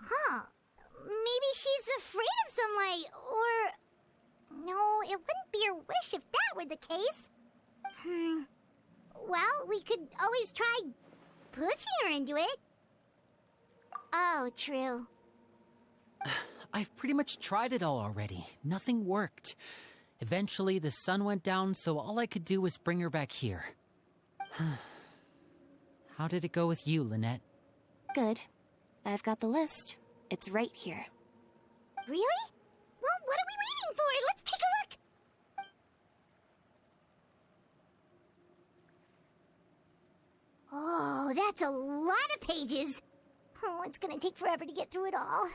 Huh. Maybe she's afraid of sunlight, or... No, it wouldn't be her wish if that were the case. Well, we could always try pushing her into it. Oh, true. I've pretty much tried it all already. Nothing worked. Eventually, the sun went down, so all I could do was bring her back here. How did it go with you, Lynette? Good. I've got the list. It's right here. Really? Well, what are we waiting for? Let's take a look! Oh, that's a lot of pages. Oh, it's gonna take forever to get through it all.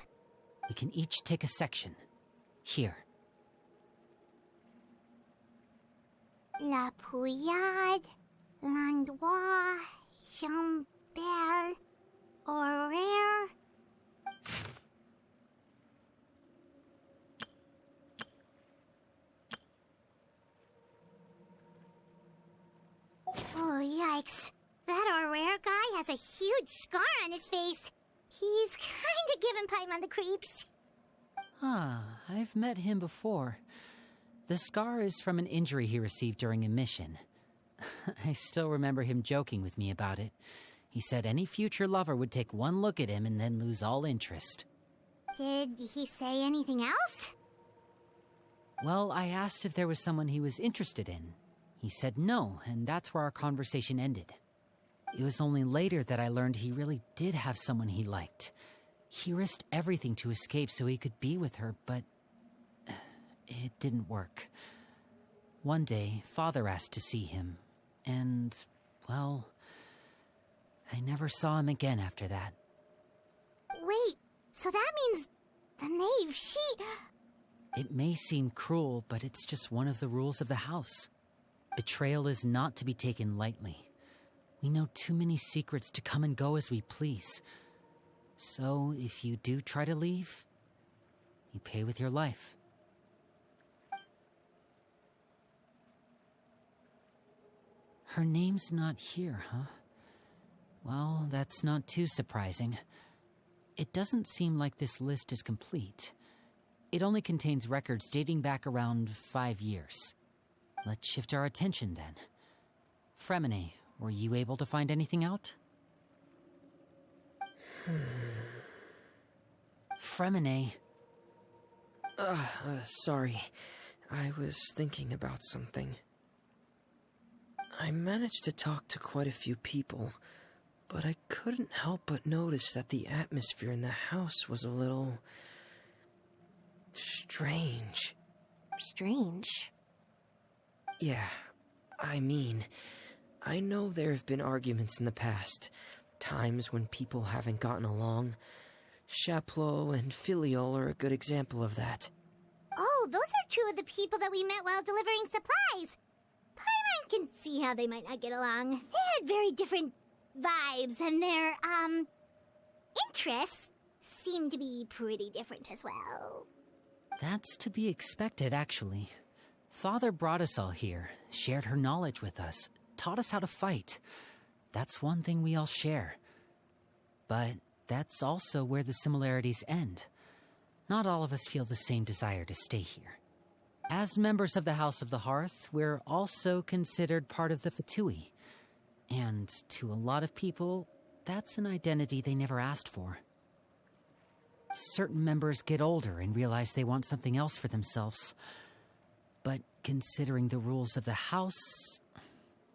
We can each take a section. Here. La Pouillade, L'Endroit, Chambel, Horaire. Oh, yikes. That Horaire guy has a huge scar on his face. He's kinda giving Paimon the creeps. I've met him before. The scar is from an injury he received during a mission. I still remember him joking with me about it. He said any future lover would take one look at him and then lose all interest. Did he say anything else? Well, I asked if there was someone he was interested in. He said no, and that's where our conversation ended. It was only later that I learned he really did have someone he liked. He risked everything to escape so he could be with her, but it didn't work. One day, Father asked to see him, and, well, I never saw him again after that. Wait, so that means the knave, she... It may seem cruel, but it's just one of the rules of the house. Betrayal is not to be taken lightly. We know too many secrets to come and go as we please. So, if you do try to leave, you pay with your life. Her name's not here, huh? Well, that's not too surprising. It doesn't seem like this list is complete. It only contains records dating back around 5 years. Let's shift our attention then. Fremine, were you able to find anything out? Fremine. Sorry. I was thinking about something. I managed to talk to quite a few people, but I couldn't help but notice that the atmosphere in the house was a little... strange. Strange? Yeah, I mean, I know there have been arguments in the past, times when people haven't gotten along. Chaplot and Filiol are a good example of that. Oh, those are two of the people that we met while delivering supplies. Paimon can see how they might not get along. They had very different vibes, and their, interests seem to be pretty different as well. That's to be expected, actually. Father brought us all here, shared her knowledge with us, taught us how to fight. That's one thing we all share. But that's also where the similarities end. Not all of us feel the same desire to stay here. As members of the House of the Hearth, we're also considered part of the Fatui. And to a lot of people, that's an identity they never asked for. Certain members get older and realize they want something else for themselves. But considering the rules of the house,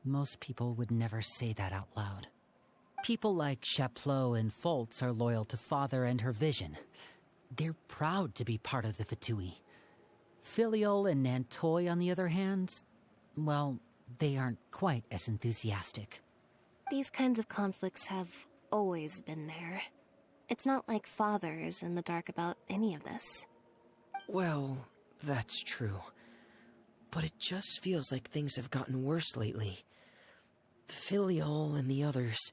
most people would never say that out loud. People like Chaplot and Foltz are loyal to Father and her vision. They're proud to be part of the Fatui. Filiol and Nantoy, on the other hand, well, they aren't quite as enthusiastic. These kinds of conflicts have always been there. It's not like Father is in the dark about any of this. Well, that's true. But it just feels like things have gotten worse lately. Filiol and the others,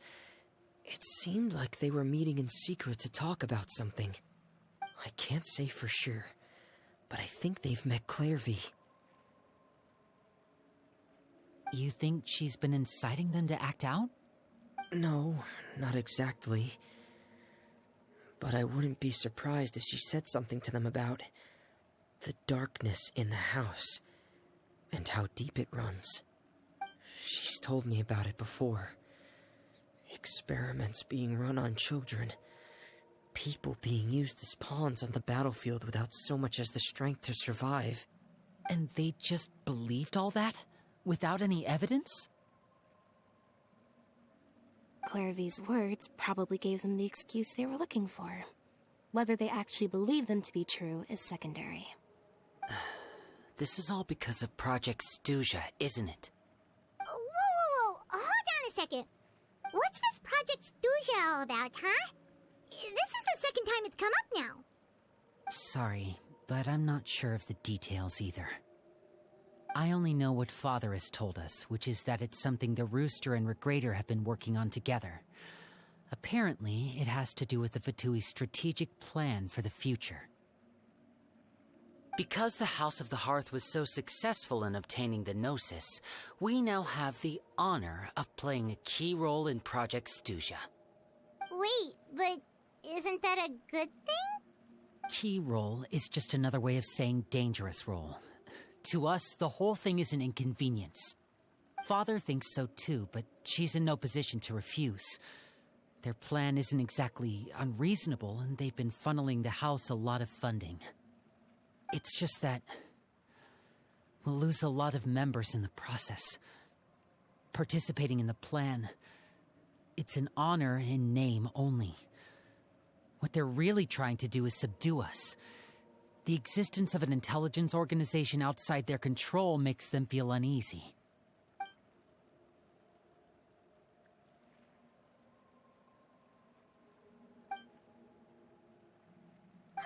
it seemed like they were meeting in secret to talk about something. I can't say for sure, but I think they've met Clairvy. You think she's been inciting them to act out? No, not exactly. But I wouldn't be surprised if she said something to them about the darkness in the house and how deep it runs. She's told me about it before. Experiments being run on children. People being used as pawns on the battlefield without so much as the strength to survive. And they just believed all that? Without any evidence? Clairvy's words probably gave them the excuse they were looking for. Whether they actually believe them to be true is secondary. This is all because of Project Stuja, isn't it? Whoa. Hold on a second. What's this Project Stuja all about, huh? This is the second time it's come up now. Sorry, but I'm not sure of the details either. I only know what Father has told us, which is that it's something the Rooster and Regrator have been working on together. Apparently, it has to do with the Fatui's strategic plan for the future. Because the House of the Hearth was so successful in obtaining the Gnosis, we now have the honor of playing a key role in Project Stuja. Wait, but isn't that a good thing? Key role is just another way of saying dangerous role. To us, the whole thing is an inconvenience. Father thinks so too, but she's in no position to refuse. Their plan isn't exactly unreasonable, and they've been funneling the house a lot of funding. It's just that We'll lose a lot of members in the process. Participating in the plan, it's an honor in name only. What they're really trying to do is subdue us. The existence of an intelligence organization outside their control makes them feel uneasy.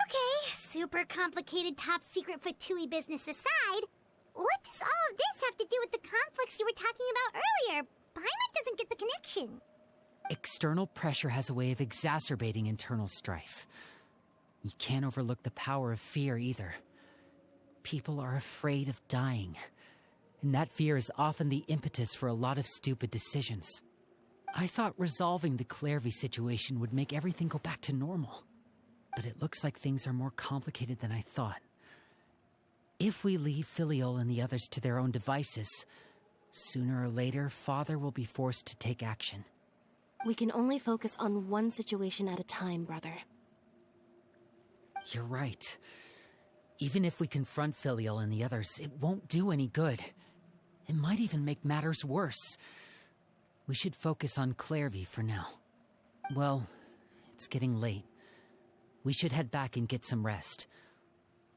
Okay, super complicated top secret Fatui business aside, what does all of this have to do with the conflicts you were talking about earlier? Paimon doesn't get the connection. External pressure has a way of exacerbating internal strife. You can't overlook the power of fear either. People are afraid of dying, and that fear is often the impetus for a lot of stupid decisions. I thought resolving the Clairvy situation would make everything go back to normal, but it looks like things are more complicated than I thought. If we leave Filiol and the others to their own devices, sooner or later, Father will be forced to take action. We can only focus on one situation at a time, brother. You're right. Even if we confront Filial and the others, it won't do any good. It might even make matters worse. We should focus on Clairvy for now. Well, it's getting late. We should head back and get some rest.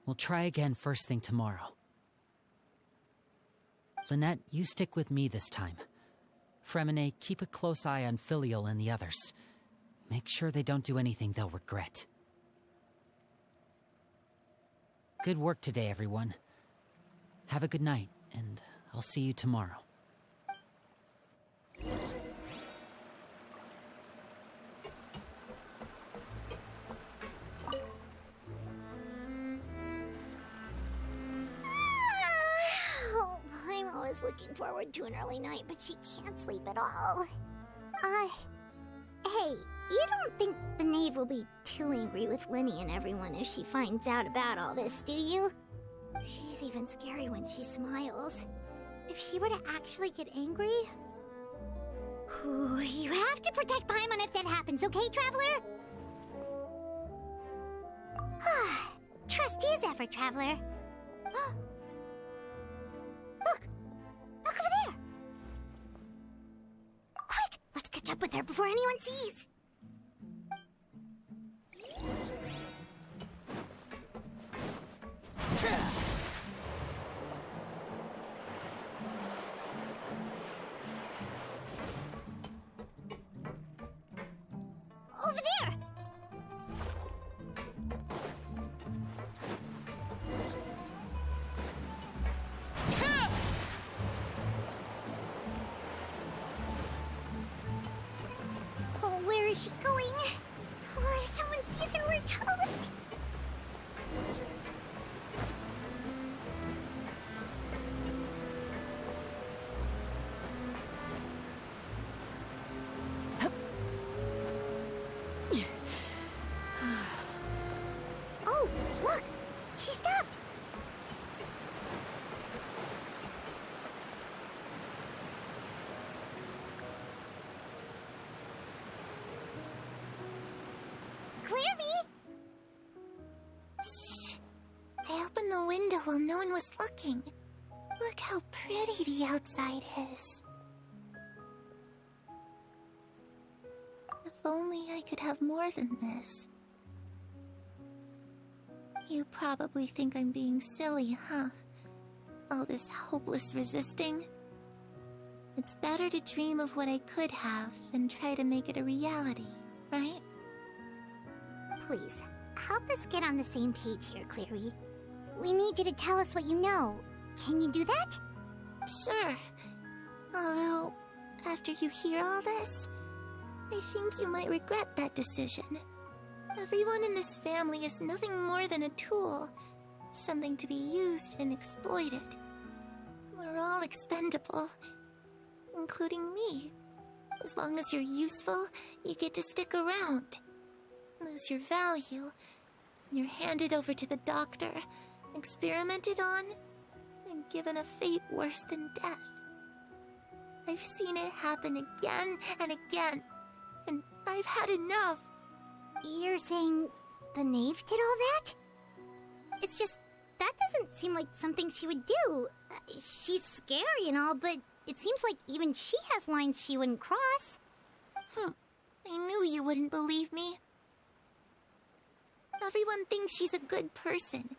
We'll try again first thing tomorrow. Lynette, you stick with me this time. Fremine, keep a close eye on Filial and the others. Make sure they don't do anything they'll regret. Good work today, everyone. Have a good night, and I'll see you tomorrow. I'm always looking forward to an early night, but she can't sleep at all. Hey, you don't think the knave will be too angry with Linny and everyone if she finds out about all this, do you? She's even scary when she smiles. If she were to actually get angry... Ooh, you have to protect Paimon if that happens, okay, Traveler? Trust is ever, Traveler. Look! Look over there! Quick! Let's catch up with her before anyone sees! Over there! Oh, where is she going? Oh, if someone sees her, we're toast! Oh, look! She stopped! Clairvy! Shh! I opened the window while no one was looking. Look how pretty the outside is. If only I could have more than this. You probably think I'm being silly, huh? All this hopeless resisting? It's better to dream of what I could have than try to make it a reality, right? Please, help us get on the same page here, Clary. We need you to tell us what you know. Can you do that? Sure. Although, after you hear all this, I think you might regret that decision. Everyone in this family is nothing more than a tool. Something to be used and exploited. We're all expendable. Including me. As long as you're useful, you get to stick around. Lose your value. You're handed over to the doctor, experimented on, and given a fate worse than death. I've seen it happen again and again, and I've had enough. You're saying the knave did all that? It's just that doesn't seem like something she would do. She's scary and all, but it seems like even she has lines she wouldn't cross. I knew you wouldn't believe me. Everyone thinks she's a good person.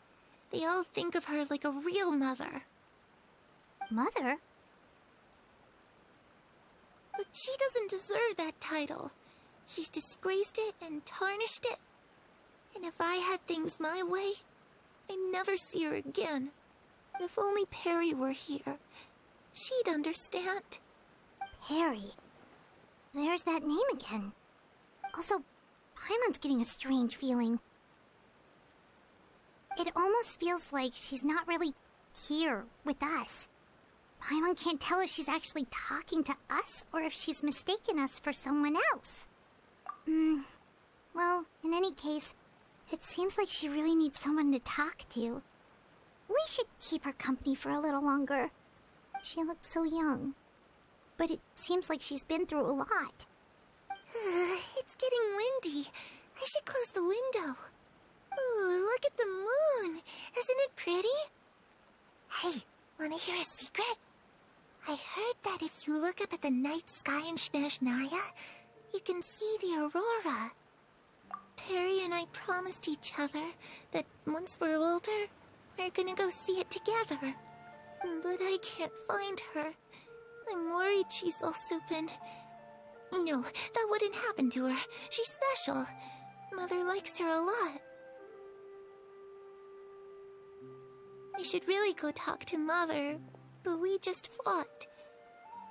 They all think of her like a real mother. Mother? But she doesn't deserve that title. She's disgraced it and tarnished it. And if I had things my way, I'd never see her again. If only Perry were here, she'd understand. Perry. There's that name again. Also, Paimon's getting a strange feeling. It almost feels like she's not really here with us. Paimon can't tell if she's actually talking to us or if she's mistaken us for someone else. Well, in any case, it seems like she really needs someone to talk to. We should keep her company for a little longer. She looks so young. But it seems like she's been through a lot. It's getting windy. I should close the window. Ooh, look at the moon. Isn't it pretty? Hey, wanna hear a secret? I heard that if you look up at the night sky in Snezhnaya, you can see the aurora. Perry and I promised each other that once we're older, we're gonna go see it together. But I can't find her. I'm worried she's also been... No, that wouldn't happen to her. She's special. Mother likes her a lot. I should really go talk to Mother, but we just fought.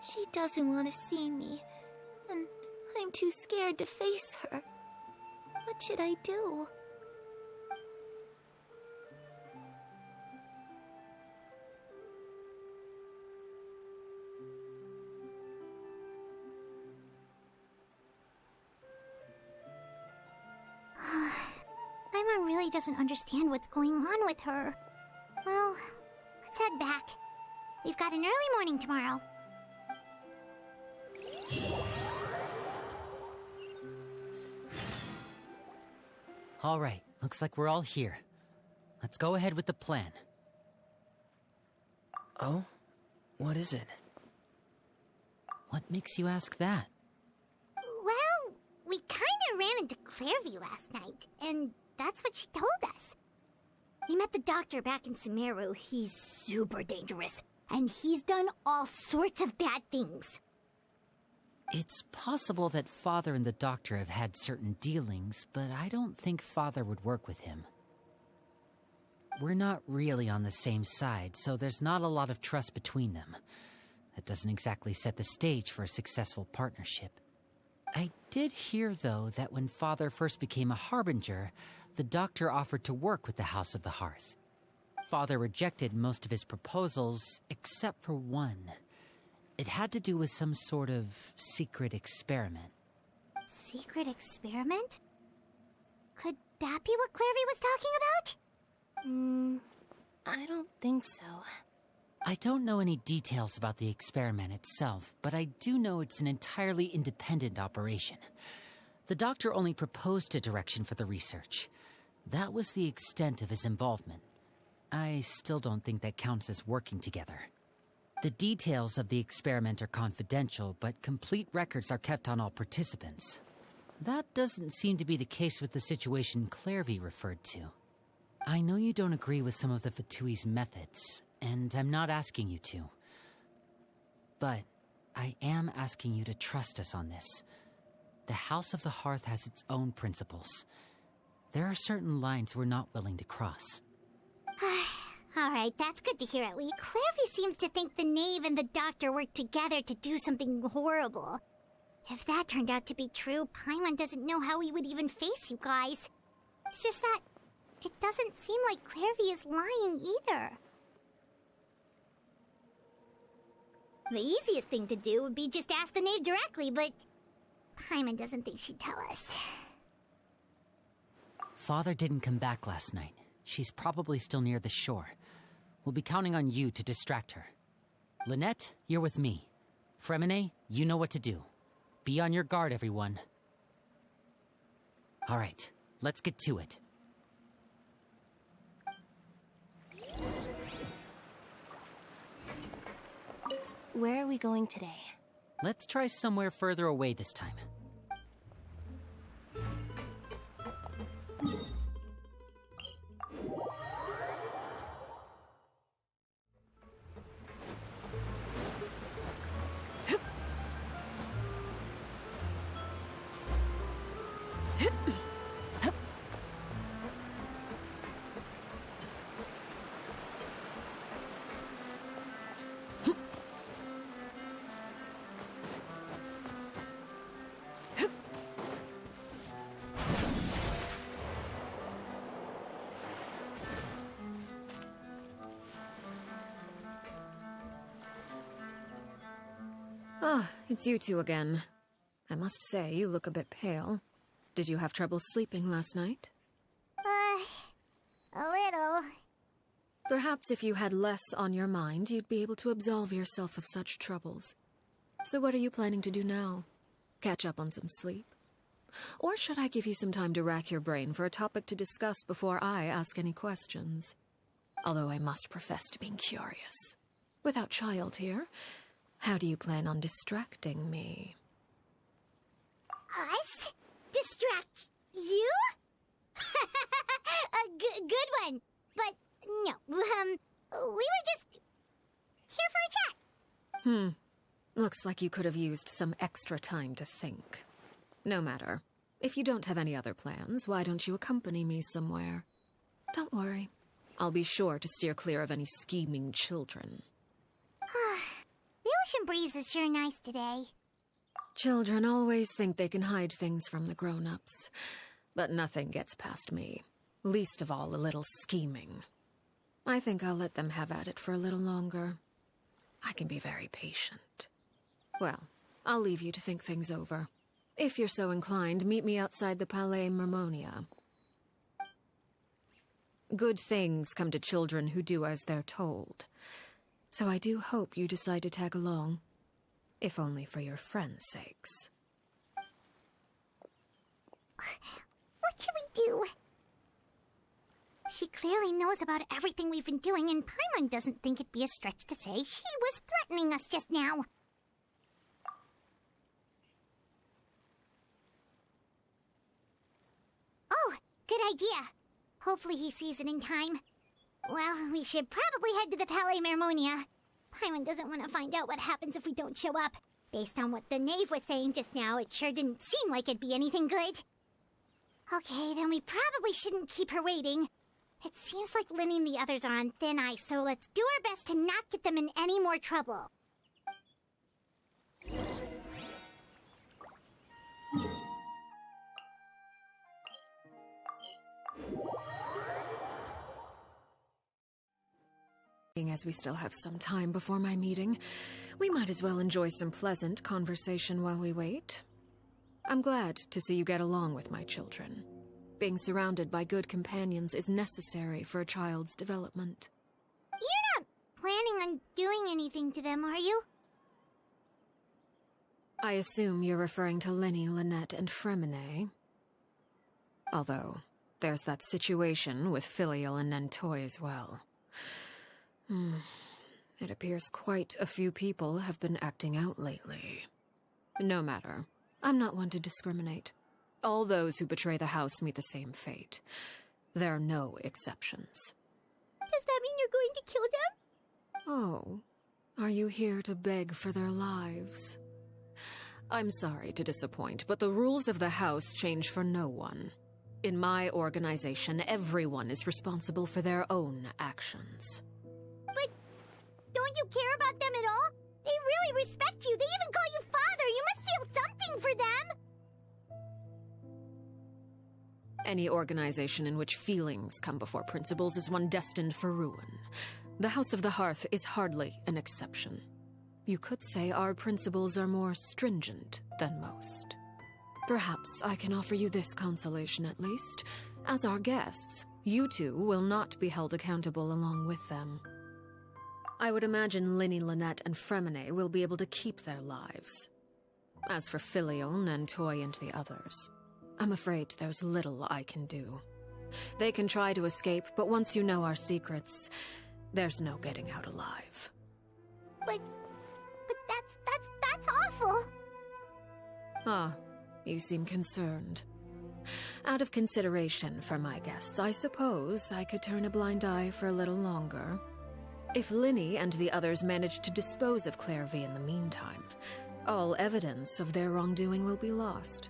She doesn't want to see me, and I'm too scared to face her. What should I do? Paimon really doesn't understand what's going on with her. Well, let's head back. We've got an early morning tomorrow. All right, looks like we're all here. Let's go ahead with the plan. Oh? What is it? What makes you ask that? Well, we kinda ran into Clairview last night, and that's what she told us. We met the doctor back in Sumeru. He's super dangerous, and he's done all sorts of bad things. It's possible that Father and the Doctor have had certain dealings, but I don't think Father would work with him. We're not really on the same side, so there's not a lot of trust between them. That doesn't exactly set the stage for a successful partnership. I did hear, though, that when Father first became a Harbinger, the Doctor offered to work with the House of the Hearth. Father rejected most of his proposals, except for one. It had to do with some sort of secret experiment. Secret experiment? Could that be what Clairview was talking about? I don't think so. I don't know any details about the experiment itself, but I do know it's an entirely independent operation. The Doctor only proposed a direction for the research. That was the extent of his involvement. I still don't think that counts as working together. The details of the experiment are confidential, but complete records are kept on all participants. That doesn't seem to be the case with the situation Clairview referred to. I know you don't agree with some of the Fatui's methods, and I'm not asking you to. But I am asking you to trust us on this. The House of the Hearth has its own principles. There are certain lines we're not willing to cross. Alright, that's good to hear at least. Clairview seems to think the Knave and the Doctor worked together to do something horrible. If that turned out to be true, Paimon doesn't know how we would even face you guys. It's just that it doesn't seem like Clairview is lying either. The easiest thing to do would be just ask the Knave directly, but Paimon doesn't think she'd tell us. Father didn't come back last night. She's probably still near the shore. We'll be counting on you to distract her. Lynette, you're with me. Fremine, you know what to do. Be on your guard, everyone. All right, let's get to it. where are we going today? Let's try somewhere further away this time. Ah, it's you two again. I must say, you look a bit pale. Did you have trouble sleeping last night? A little. Perhaps if you had less on your mind, you'd be able to absolve yourself of such troubles. So what are you planning to do now? Catch up on some sleep? Or should I give you some time to rack your brain for a topic to discuss before I ask any questions? Although I must profess to being curious. Without Child here, how do you plan on distracting me? Us? Distract you? A good one. But no, we were just here for a chat. Looks like you could have used some extra time to think. No matter. If you don't have any other plans, why don't you accompany me somewhere? Don't worry. I'll be sure to steer clear of any scheming children. The ocean breeze is sure nice today. Children always think they can hide things from the grown-ups. But nothing gets past me. Least of all a little scheming. I think I'll let them have at it for a little longer. I can be very patient. Well, I'll leave you to think things over. If you're so inclined, meet me outside the Palais Mermonia. Good things come to children who do as they're told. So I do hope you decide to tag along. If only for your friends' sakes. What should we do? She clearly knows about everything we've been doing, and Paimon doesn't think it'd be a stretch to say she was threatening us just now. Oh, good idea. Hopefully he sees it in time. Well, we should probably head to the Palais Mermonia. Paimon doesn't want to find out what happens if we don't show up. Based on what the knave was saying just now, it sure didn't seem like it'd be anything good. Okay, then we probably shouldn't keep her waiting. It seems like Linny and the others are on thin ice, so let's do our best to not get them in any more trouble. As we still have some time before my meeting, we might as well enjoy some pleasant conversation while we wait. I'm glad to see you get along with my children. Being surrounded by good companions is necessary for a child's development. You're not planning on doing anything to them, are you? I assume you're referring to Linny, Lynette, and Fremine. Although, there's that situation with Filial and Nentoy as well. It appears quite a few people have been acting out lately. No matter. I'm not one to discriminate. All those who betray the house meet the same fate. There are no exceptions. Does that mean you're going to kill them? Oh, are you here to beg for their lives? I'm sorry to disappoint, but the rules of the house change for no one. In my organization, everyone is responsible for their own actions. But don't you care about them at all? They really respect you. They even call you father. You must feel something for them. Any organization in which feelings come before principles is one destined for ruin. The House of the Hearth is hardly an exception. You could say our principles are more stringent than most. Perhaps I can offer you this consolation at least. As our guests, you two will not be held accountable along with them. I would imagine Linny, Lynette, and Fremine will be able to keep their lives. As for Filial, Nentoy, and the others, I'm afraid there's little I can do. They can try to escape, but once you know our secrets, there's no getting out alive. But That's awful. Ah, you seem concerned. Out of consideration for my guests, I suppose I could turn a blind eye for a little longer. If Linny and the others manage to dispose of Claire V in the meantime, all evidence of their wrongdoing will be lost.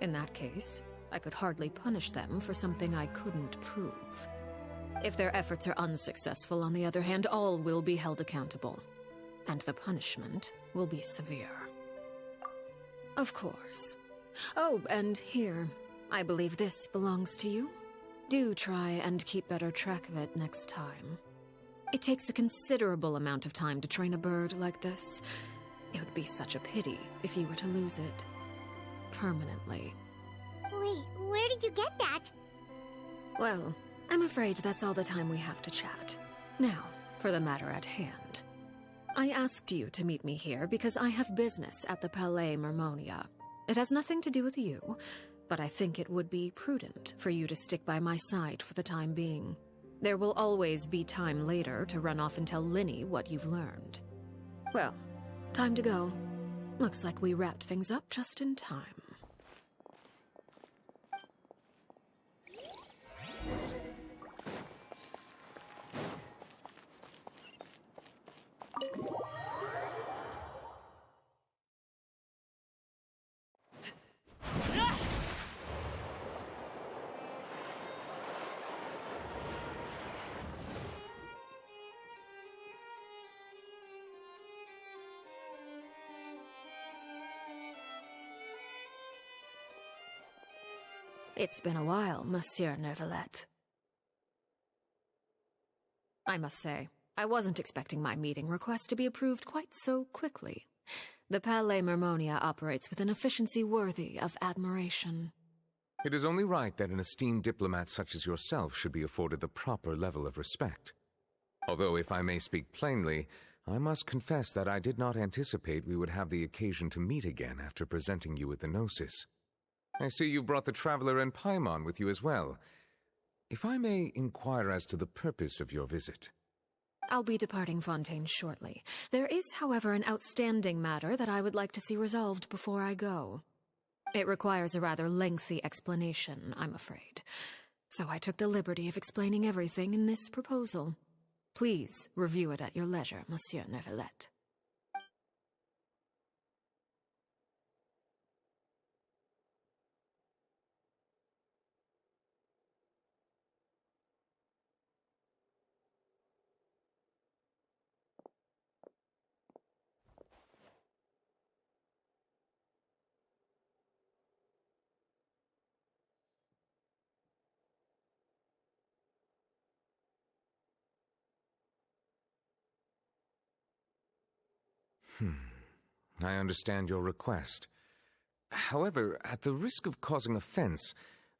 In that case, I could hardly punish them for something I couldn't prove. If their efforts are unsuccessful, on the other hand, all will be held accountable, and the punishment will be severe. Of course. Oh, and here, I believe this belongs to you. Do try and keep better track of it next time. It takes a considerable amount of time to train a bird like this. It would be such a pity if you were to lose it. Permanently. Wait, where did you get that? Well, I'm afraid that's all the time we have to chat. Now, for the matter at hand. I asked you to meet me here because I have business at the Palais Mermonia. It has nothing to do with you, but I think it would be prudent for you to stick by my side for the time being. There will always be time later to run off and tell Linny what you've learned. Well, time to go. Looks like we wrapped things up just in time. It's been a while, Monsieur Neuvillette. I must say, I wasn't expecting my meeting request to be approved quite so quickly. The Palais Mermonia operates with an efficiency worthy of admiration. It is only right that an esteemed diplomat such as yourself should be afforded the proper level of respect. Although, if I may speak plainly, I must confess that I did not anticipate we would have the occasion to meet again after presenting you with the Gnosis. I see you brought the Traveler and Paimon with you as well. If I may inquire as to the purpose of your visit. I'll be departing Fontaine shortly. There is, however, an outstanding matter that I would like to see resolved before I go. It requires a rather lengthy explanation, I'm afraid. So I took the liberty of explaining everything in this proposal. Please review it at your leisure, Monsieur Neuvillette. I understand your request. However, at the risk of causing offense,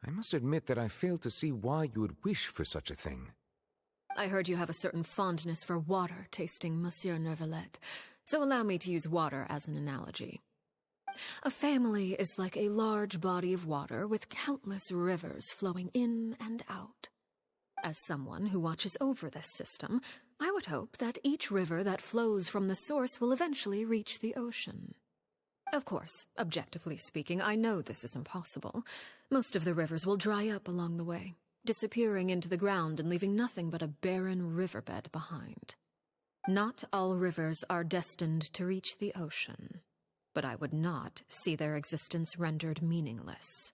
I must admit that I fail to see why you would wish for such a thing. I heard you have a certain fondness for water tasting, Monsieur Neuvillette, so allow me to use water as an analogy. A family is like a large body of water with countless rivers flowing in and out. As someone who watches over this system, I would hope that each river that flows from the source will eventually reach the ocean. Of course, objectively speaking, I know this is impossible. Most of the rivers will dry up along the way, disappearing into the ground and leaving nothing but a barren riverbed behind. Not all rivers are destined to reach the ocean, but I would not see their existence rendered meaningless.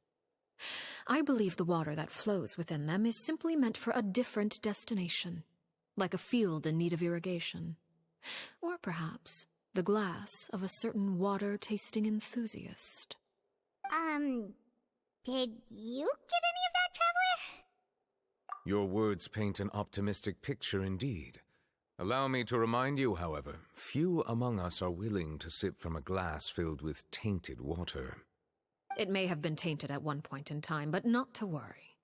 I believe the water that flows within them is simply meant for a different destination, like a field in need of irrigation. Or perhaps the glass of a certain water-tasting enthusiast. Did you get any of that, Traveler? Your words paint an optimistic picture indeed. Allow me to remind you, however, few among us are willing to sip from a glass filled with tainted water. It may have been tainted at one point in time, but not to worry.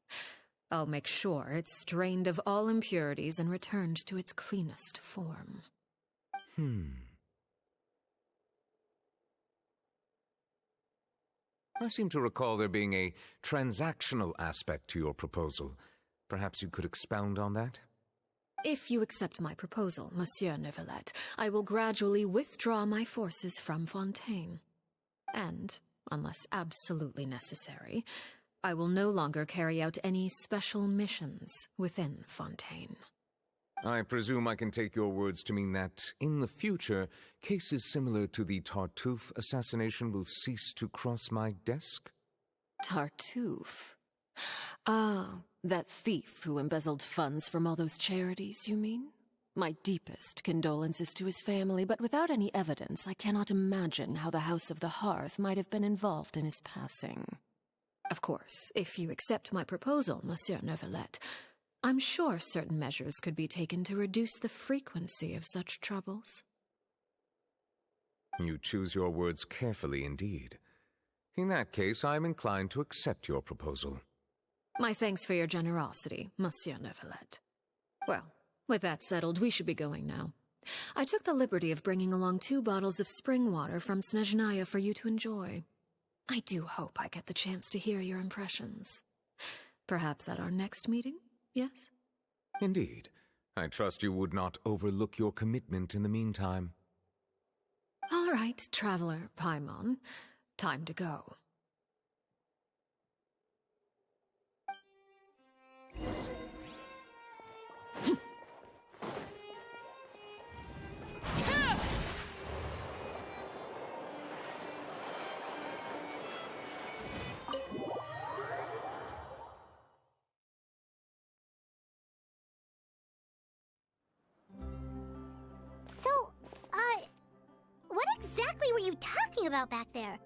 I'll make sure it's drained of all impurities and returned to its cleanest form. I seem to recall there being a transactional aspect to your proposal. Perhaps you could expound on that? If you accept my proposal, Monsieur Neuvillette, I will gradually withdraw my forces from Fontaine. And, unless absolutely necessary, I will no longer carry out any special missions within Fontaine. I presume I can take your words to mean that, in the future, cases similar to the Tartuffe assassination will cease to cross my desk? Tartuffe? Ah, that thief who embezzled funds from all those charities, you mean? My deepest condolences to his family, but without any evidence, I cannot imagine how the House of the Hearth might have been involved in his passing. Of course, if you accept my proposal, Monsieur Neuvillette, I'm sure certain measures could be taken to reduce the frequency of such troubles. You choose your words carefully indeed. In that case, I am inclined to accept your proposal. My thanks for your generosity, Monsieur Neuvillette. Well, with that settled, we should be going now. I took the liberty of bringing along 2 bottles of spring water from Snezhnaya for you to enjoy. I do hope I get the chance to hear your impressions. Perhaps at our next meeting, yes? Indeed. I trust you would not overlook your commitment in the meantime. All right, Traveler Paimon. Time to go. What exactly were you talking about back there?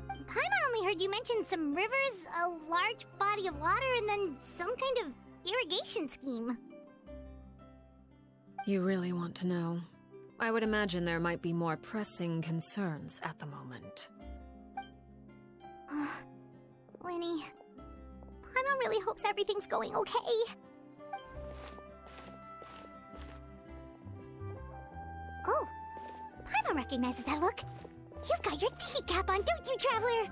Paimon only heard you mention some rivers, a large body of water, and then some kind of irrigation scheme. You really want to know? I would imagine there might be more pressing concerns at the moment. Winnie, Paimon really hopes everything's going okay. Oh, Paimon recognizes that look. You've got your thinking cap on, don't you, Traveler?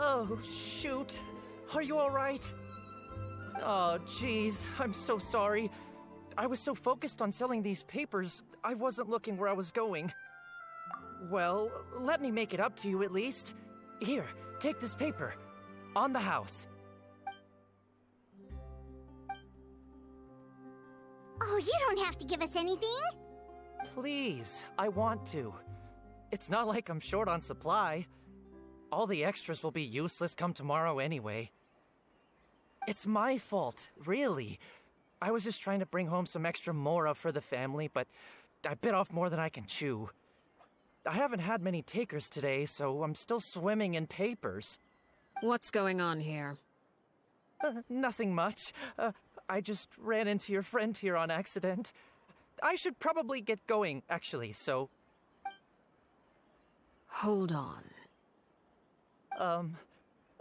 Oh, shoot. Are you all right? Oh, jeez. I'm so sorry. I was so focused on selling these papers, I wasn't looking where I was going. Well, let me make it up to you at least. Here, take this paper. On the house. Oh, you don't have to give us anything. Please, I want to. It's not like I'm short on supply. All the extras will be useless come tomorrow anyway. It's my fault, really. I was just trying to bring home some extra mora for the family, but I bit off more than I can chew. I haven't had many takers today, so I'm still swimming in papers. What's going on here? Nothing much. I just ran into your friend here on accident. I should probably get going, actually, so... Hold on.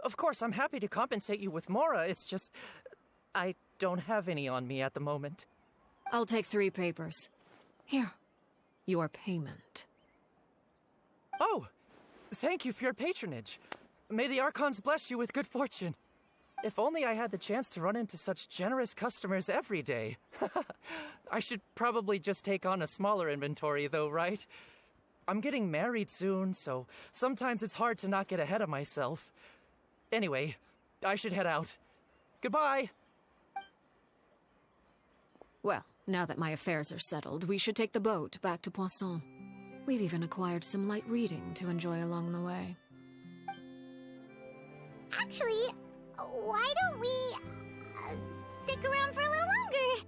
Of course, I'm happy to compensate you with mora, it's just... I don't have any on me at the moment. I'll take 3 papers. Here. Your payment. Oh! Thank you for your patronage. May the Archons bless you with good fortune. If only I had the chance to run into such generous customers every day. I should probably just take on a smaller inventory though, right? I'm getting married soon, so sometimes it's hard to not get ahead of myself. Anyway, I should head out. Goodbye! Well, now that my affairs are settled, we should take the boat back to Poisson. We've even acquired some light reading to enjoy along the way. Actually, why don't we stick around for a little longer?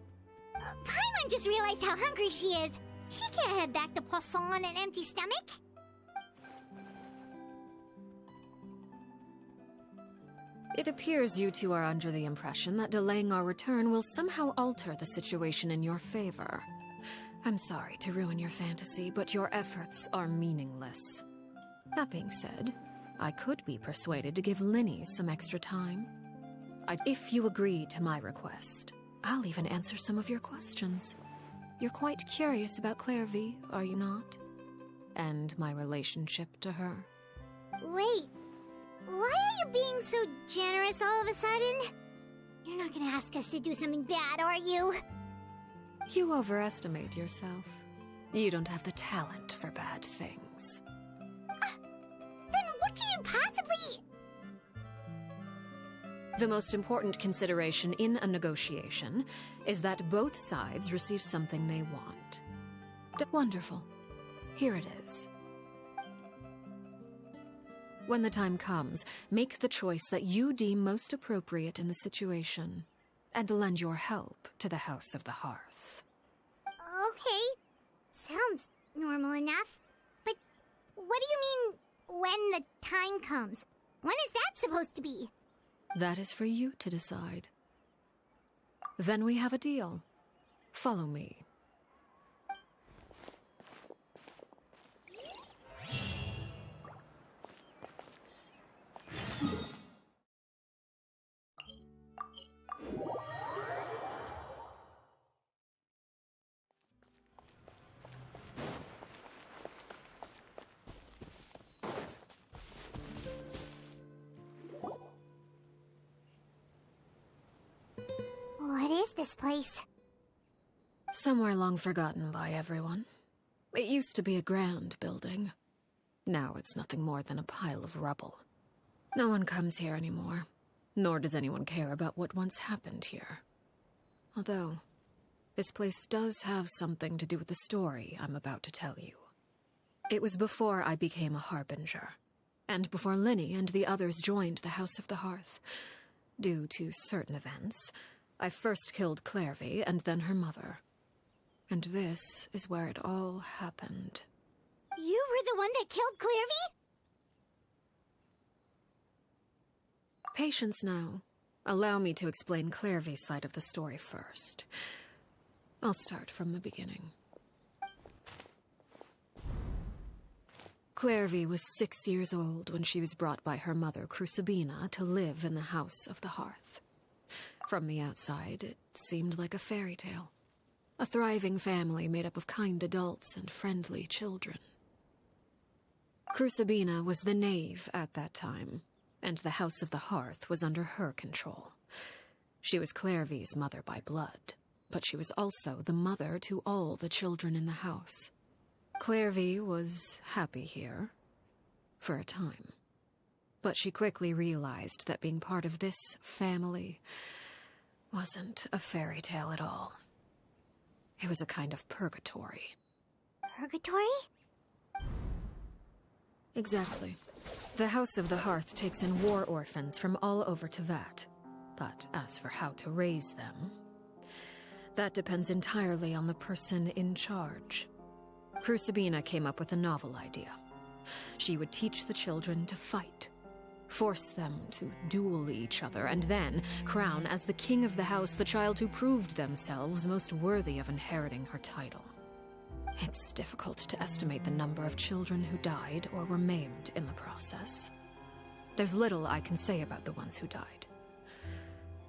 Paimon just realized how hungry she is. She can't head back to Poisson on an empty stomach. It appears you two are under the impression that delaying our return will somehow alter the situation in your favor. I'm sorry to ruin your fantasy, but your efforts are meaningless. That being said, I could be persuaded to give Linny some extra time. If you agree to my request, I'll even answer some of your questions. You're quite curious about Clairvy, are you not? And my relationship to her. Wait, why are you being so generous all of a sudden? You're not gonna ask us to do something bad, are you? You overestimate yourself. You don't have the talent for bad things. Then what can you possibly... The most important consideration in a negotiation is that both sides receive something they want. Wonderful. Here it is. When the time comes, make the choice that you deem most appropriate in the situation, and lend your help to the House of the Hearth. Okay. Sounds normal enough. But what do you mean, when the time comes? When is that supposed to be? That is for you to decide. Then we have a deal. Follow me. What is this place? Somewhere long forgotten by everyone. It used to be a grand building. Now it's nothing more than a pile of rubble. No one comes here anymore, nor does anyone care about what once happened here. Although, this place does have something to do with the story I'm about to tell you. It was before I became a Harbinger, and before Linny and the others joined the House of the Hearth. Due to certain events, I first killed Clairvy and then her mother. And this is where it all happened. You were the one that killed Clairvy? Patience now. Allow me to explain Clairvy's side of the story first. I'll start from the beginning. Clairvy was 6 years old when she was brought by her mother, Crucibina, to live in the House of the Hearth. From the outside, it seemed like a fairy tale. A thriving family made up of kind adults and friendly children. Crucibina was the knave at that time, and the House of the Hearth was under her control. She was Clairvy's mother by blood, but she was also the mother to all the children in the house. Clairvy was happy here, for a time. But she quickly realized that being part of this family wasn't a fairy tale at all. It was a kind of purgatory. Purgatory? Exactly. The House of the Hearth takes in war orphans from all over Teyvat. But as for how to raise them, that depends entirely on the person in charge. Crucibina came up with a novel idea. She would teach the children to fight, force them to duel each other, and then crown as the king of the house the child who proved themselves most worthy of inheriting her title. It's difficult to estimate the number of children who died or were maimed in the process. There's little I can say about the ones who died.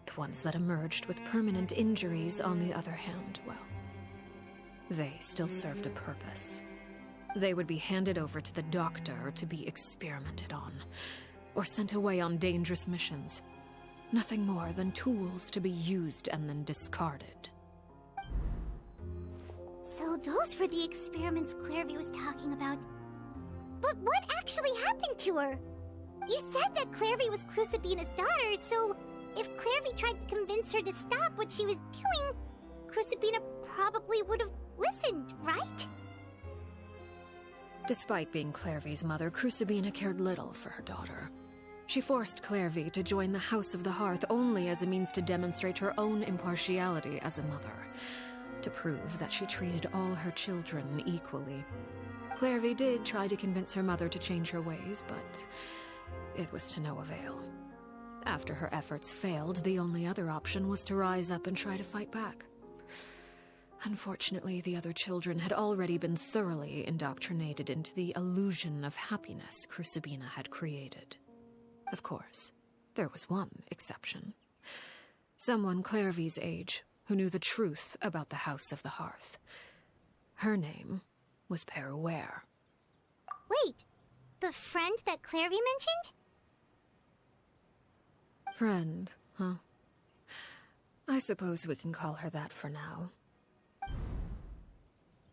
The ones that emerged with permanent injuries, on the other hand, well, they still served a purpose. They would be handed over to the doctor to be experimented on, or sent away on dangerous missions. Nothing more than tools to be used and then discarded. So those were the experiments Clairvy was talking about. But what actually happened to her? You said that Clairvy was Crucibina's daughter, so if Clairvy tried to convince her to stop what she was doing, Crucibina probably would have listened, right? Despite being Clairvy's mother, Crucibina cared little for her daughter. She forced Clairvy to join the House of the Hearth only as a means to demonstrate her own impartiality as a mother, to prove that she treated all her children equally. Clairvy did try to convince her mother to change her ways, but it was to no avail. After her efforts failed, the only other option was to rise up and try to fight back. Unfortunately, the other children had already been thoroughly indoctrinated into the illusion of happiness Crucibina had created. Of course, there was one exception. Someone Clairvy's age who knew the truth about the House of the Hearth. Her name was Peruere. Wait, the friend that Clairvy mentioned? Friend, huh? I suppose we can call her that for now.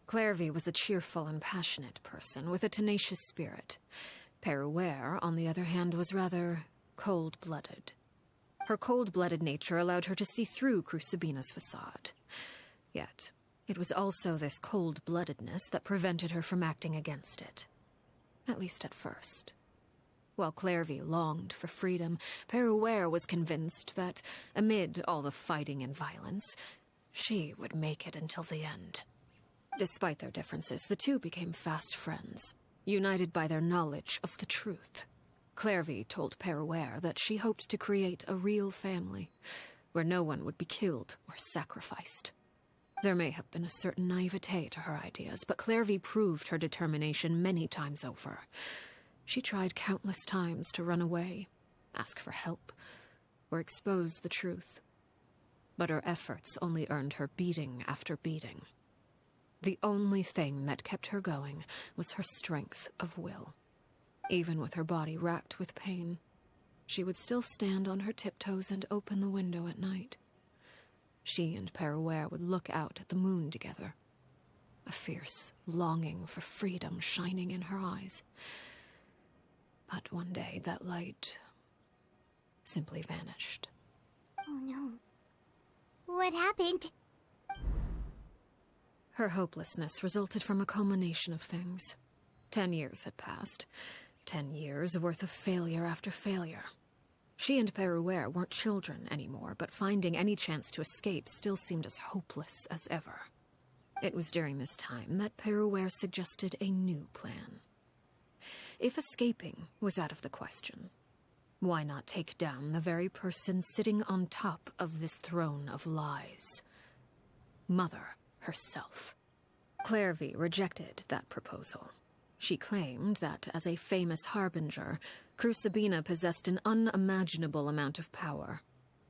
Clairvy was a cheerful and passionate person with a tenacious spirit. Peruere, on the other hand, was rather cold-blooded. Her cold-blooded nature allowed her to see through Crucibina's facade. Yet, it was also this cold-bloodedness that prevented her from acting against it. At least at first. While Clairvy longed for freedom, Peruere was convinced that, amid all the fighting and violence, she would make it until the end. Despite their differences, the two became fast friends, united by their knowledge of the truth. Clairvy told Peruere that she hoped to create a real family, where no one would be killed or sacrificed. There may have been a certain naivete to her ideas, but Clairvy proved her determination many times over. She tried countless times to run away, ask for help, or expose the truth. But her efforts only earned her beating after beating. The only thing that kept her going was her strength of will. Even with her body racked with pain, she would still stand on her tiptoes and open the window at night. She and Peruere would look out at the moon together, a fierce longing for freedom shining in her eyes. But one day that light simply vanished. Oh no. What happened? Her hopelessness resulted from a culmination of things. 10 years had passed. 10 years worth of failure after failure. She and Peruere weren't children anymore, but finding any chance to escape still seemed as hopeless as ever. It was during this time that Peruere suggested a new plan. If escaping was out of the question, why not take down the very person sitting on top of this throne of lies? Mother herself. Clairvy rejected that proposal. She claimed that, as a famous harbinger, Crucibina possessed an unimaginable amount of power.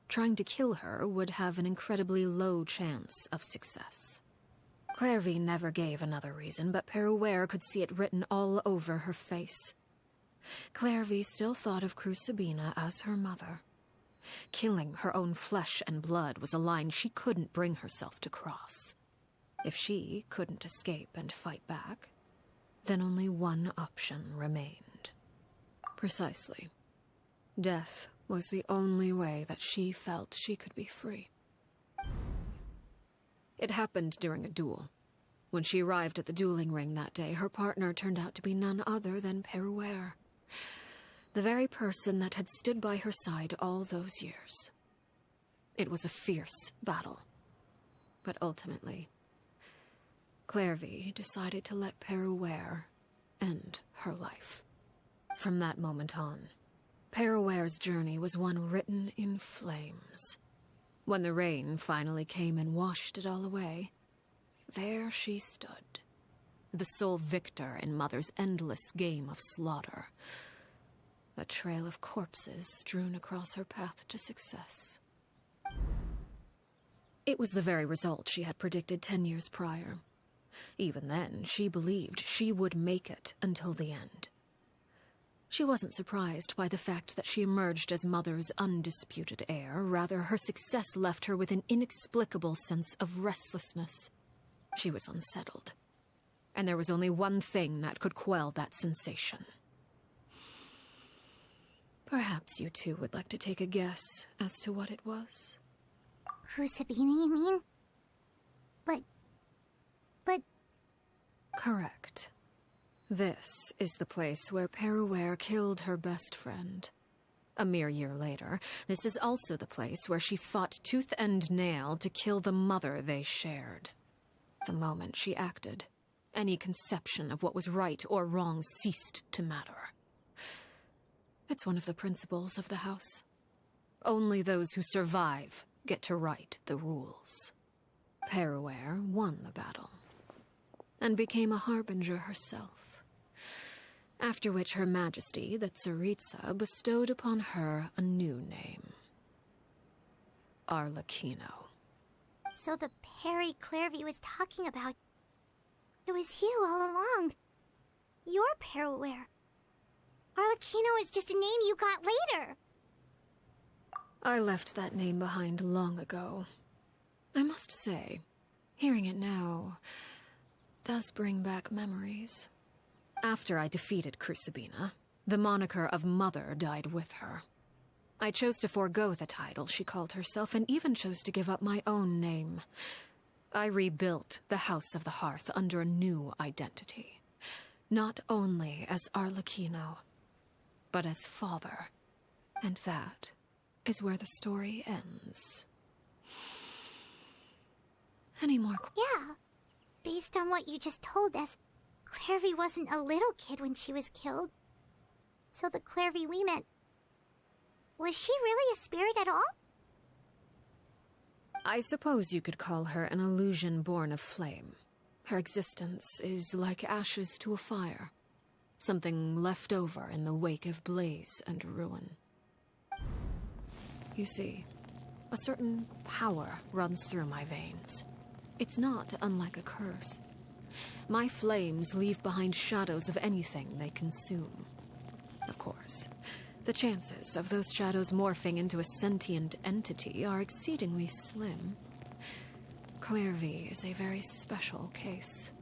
Trying to kill her would have an incredibly low chance of success. Clairvy never gave another reason, but Peruere could see it written all over her face. Clairvy still thought of Crucibina as her mother. Killing her own flesh and blood was a line she couldn't bring herself to cross. If she couldn't escape and fight back, then only one option remained. Precisely. Death was the only way that she felt she could be free. It happened during a duel. When she arrived at the dueling ring that day, her partner turned out to be none other than Peruere, the very person that had stood by her side all those years. It was a fierce battle. But ultimately, Clairvy decided to let Peruere end her life. From that moment on, Peruere's journey was one written in flames. When the rain finally came and washed it all away, there she stood, the sole victor in Mother's endless game of slaughter. A trail of corpses strewn across her path to success. It was the very result she had predicted 10 years prior. Even then, she believed she would make it until the end. She wasn't surprised by the fact that she emerged as Mother's undisputed heir. Rather, her success left her with an inexplicable sense of restlessness. She was unsettled. And there was only one thing that could quell that sensation. Perhaps you two would like to take a guess as to what it was? Crucibina, you mean? But... Correct. This is the place where Peruere killed her best friend. A mere year later, this is also the place where she fought tooth and nail to kill the mother they shared. The moment she acted, any conception of what was right or wrong ceased to matter. It's one of the principles of the house. Only those who survive get to write the rules. Peruere won the battle and became a harbinger herself, after which Her Majesty, the Tsaritsa, bestowed upon her a new name. Arlecchino. So the Perry Clairvy was talking about... It was you all along. You're Peruere. Arlecchino is just a name you got later. I left that name behind long ago. I must say, hearing it now does bring back memories. After I defeated Crucibina, the moniker of Mother died with her. I chose to forego the title she called herself and even chose to give up my own name. I rebuilt the House of the Hearth under a new identity. Not only as Arlecchino, but as father. And that is where the story ends. Any more Yeah. Based on what you just told us, Clairvy wasn't a little kid when she was killed. So the Clairvy we met... Was she really a spirit at all? I suppose you could call her an illusion born of flame. Her existence is like ashes to a fire. Something left over in the wake of blaze and ruin. You see, a certain power runs through my veins. It's not unlike a curse. My flames leave behind shadows of anything they consume. Of course, the chances of those shadows morphing into a sentient entity are exceedingly slim. Clairvy is a very special case.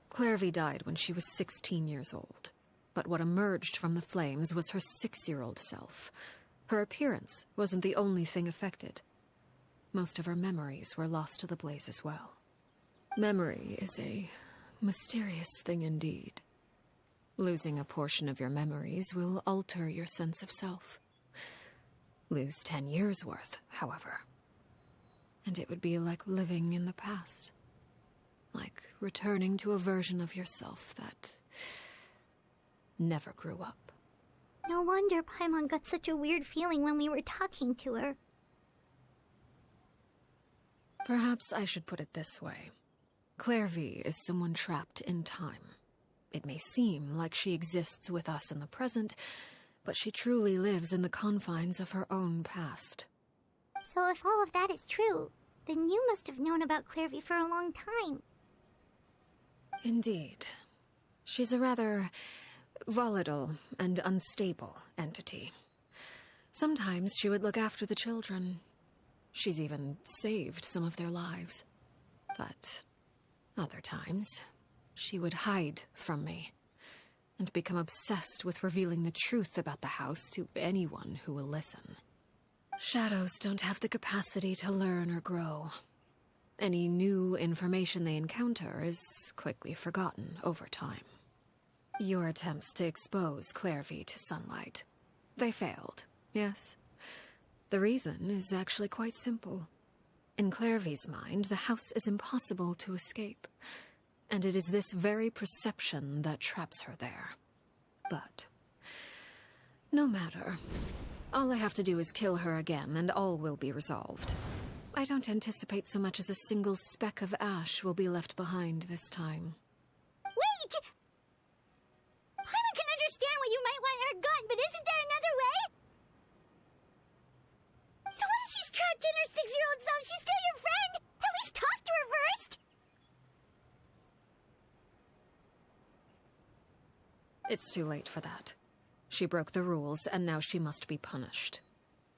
Clairvy died when she was 16 years old, but what emerged from the flames was her 6-year-old self. Her appearance wasn't the only thing affected. Most of her memories were lost to the blaze as well. Memory is a mysterious thing indeed. Losing a portion of your memories will alter your sense of self. Lose 10 years' worth, however, and it would be like living in the past. Like returning to a version of yourself that never grew up. No wonder Paimon got such a weird feeling when we were talking to her. Perhaps I should put it this way. Clairvy is someone trapped in time. It may seem like she exists with us in the present, but she truly lives in the confines of her own past. So if all of that is true, then you must have known about Clairvy for a long time. Indeed. She's a rather volatile and unstable entity. Sometimes she would look after the children. She's even saved some of their lives. But other times, she would hide from me and become obsessed with revealing the truth about the house to anyone who will listen. Shadows don't have the capacity to learn or grow. Any new information they encounter is quickly forgotten over time. Your attempts to expose Clairvy to sunlight. They failed, yes? The reason is actually quite simple. In Clairvy's mind, the house is impossible to escape, and it is this very perception that traps her there. But no matter. All I have to do is kill her again, and all will be resolved. I don't anticipate so much as a single speck of ash will be left behind this time. Wait! Paimon can understand why you might want her gone, but isn't there another way? So what if she's trapped in her 6-year-old self? She's still your friend! At least talk to her first! It's too late for that. She broke the rules, and now she must be punished.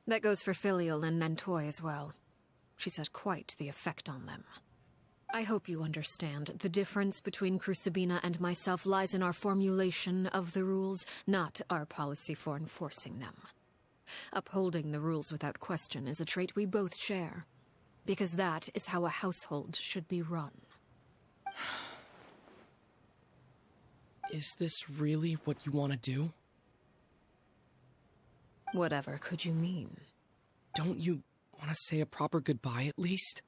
That goes for Filial and Nantoy as well. She's had quite the effect on them. I hope you understand. The difference between Crucibina and myself lies in our formulation of the rules, not our policy for enforcing them. Upholding the rules without question is a trait we both share, because that is how a household should be run. Is this really what you want to do? Whatever could you mean? Don't you want to say a proper goodbye at least?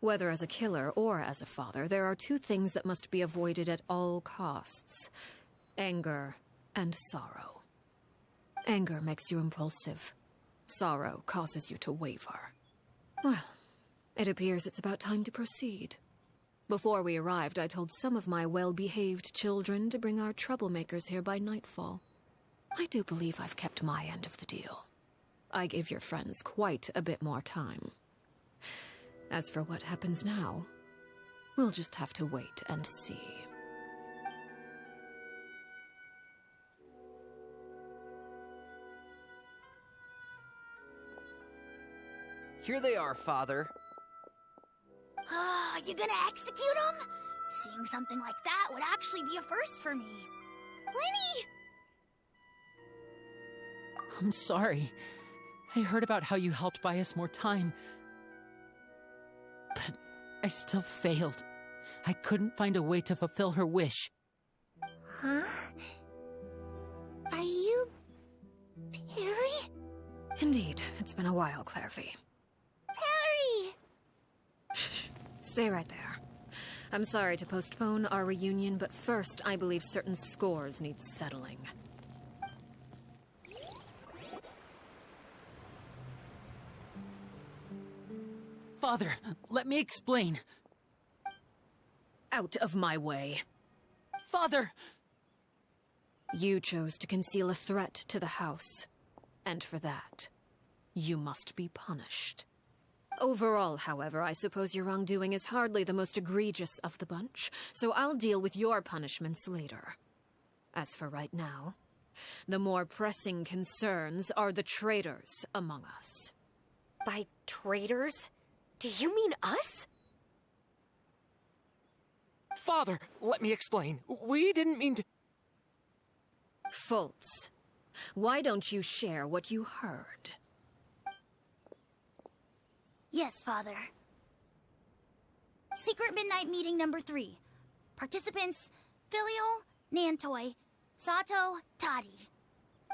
Whether as a killer or as a father, there are two things that must be avoided at all costs: anger and sorrow. Anger makes you impulsive. Sorrow causes you to waver. Well, it appears it's about time to proceed. Before we arrived, I told some of my well-behaved children to bring our troublemakers here by nightfall. I do believe I've kept my end of the deal. I gave your friends quite a bit more time. As for what happens now, we'll just have to wait and see. Here they are, Father. You gonna execute him? Seeing something like that would actually be a first for me. Lenny! I'm sorry. I heard about how you helped buy us more time. But I still failed. I couldn't find a way to fulfill her wish. Huh? Are you... Perry? Indeed, it's been a while, Clairvy. Perry! Shh. Stay right there. I'm sorry to postpone our reunion, but first I believe certain scores need settling. Father, let me explain. Out of my way. Father! You chose to conceal a threat to the house, and for that, you must be punished. Overall, however, I suppose your wrongdoing is hardly the most egregious of the bunch, so I'll deal with your punishments later. As for right now, the more pressing concerns are the traitors among us. By traitors? Do you mean us? Father, let me explain. We didn't mean to... Fultz, why don't you share what you heard? Yes, Father. Secret Midnight Meeting number 3. Participants, Filial, Nantoi, Sato, Toddy.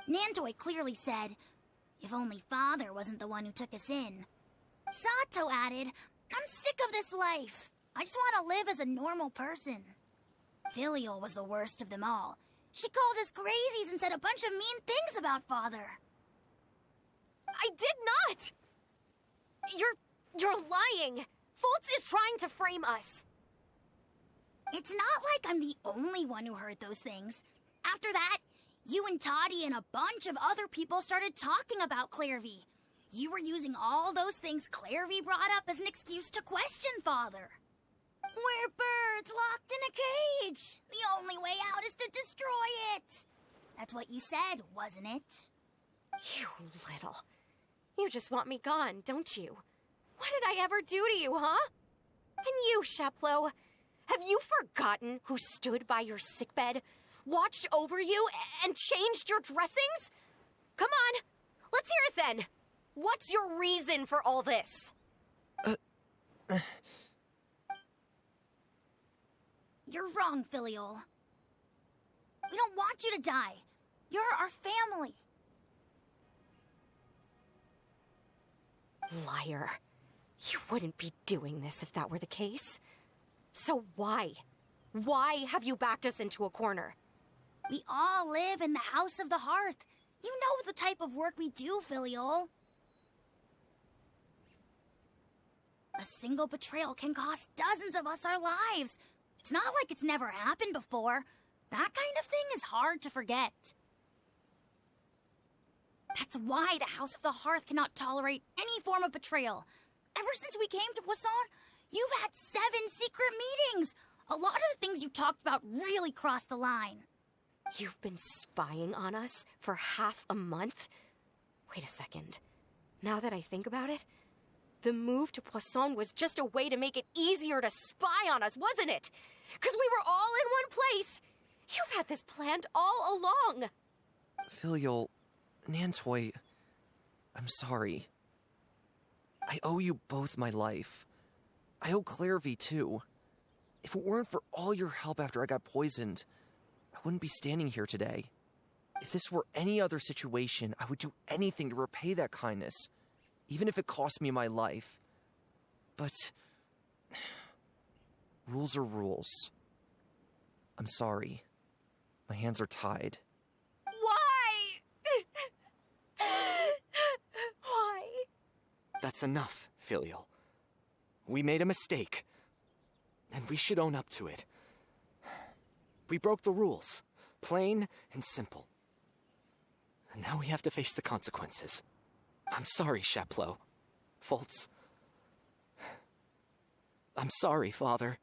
Nantoi clearly said, if only Father wasn't the one who took us in. Sato added, I'm sick of this life. I just want to live as a normal person. Filial was the worst of them all. She called us crazies and said a bunch of mean things about Father. I did not! You're lying! Fultz is trying to frame us. It's not like I'm the only one who heard those things. After that, you and Toddy and a bunch of other people started talking about Clairvy. You were using all those things Clairvy brought up as an excuse to question Father. We're birds locked in a cage. The only way out is to destroy it. That's what you said, wasn't it? You little... You just want me gone, don't you? What did I ever do to you, huh? And you, Sheplo, have you forgotten who stood by your sickbed, watched over you, and changed your dressings? Come on, let's hear it then. What's your reason for all this? You're wrong, Filial. We don't want you to die. You're our family. Liar. You wouldn't be doing this if that were the case. So why? Why have you backed us into a corner? We all live in the House of the Hearth. You know the type of work we do, Filial. A single betrayal can cost dozens of us our lives. It's not like it's never happened before. That kind of thing is hard to forget. That's why the House of the Hearth cannot tolerate any form of betrayal. Ever since we came to Poisson, you've had 7 secret meetings. A lot of the things you talked about really crossed the line. You've been spying on us for half a month? Wait a second. Now that I think about it, the move to Poisson was just a way to make it easier to spy on us, wasn't it? Because we were all in one place. You've had this planned all along. Filial, Nantoi, I'm sorry. I owe you both my life. I owe Clairvy too. If it weren't for all your help after I got poisoned, I wouldn't be standing here today. If this were any other situation, I would do anything to repay that kindness, even if it cost me my life. But rules are rules. I'm sorry. My hands are tied. Why? That's enough, Filial. We made a mistake, and we should own up to it. We broke the rules, plain and simple. And now we have to face the consequences. I'm sorry, Chapleau. Fultz. I'm sorry, Father.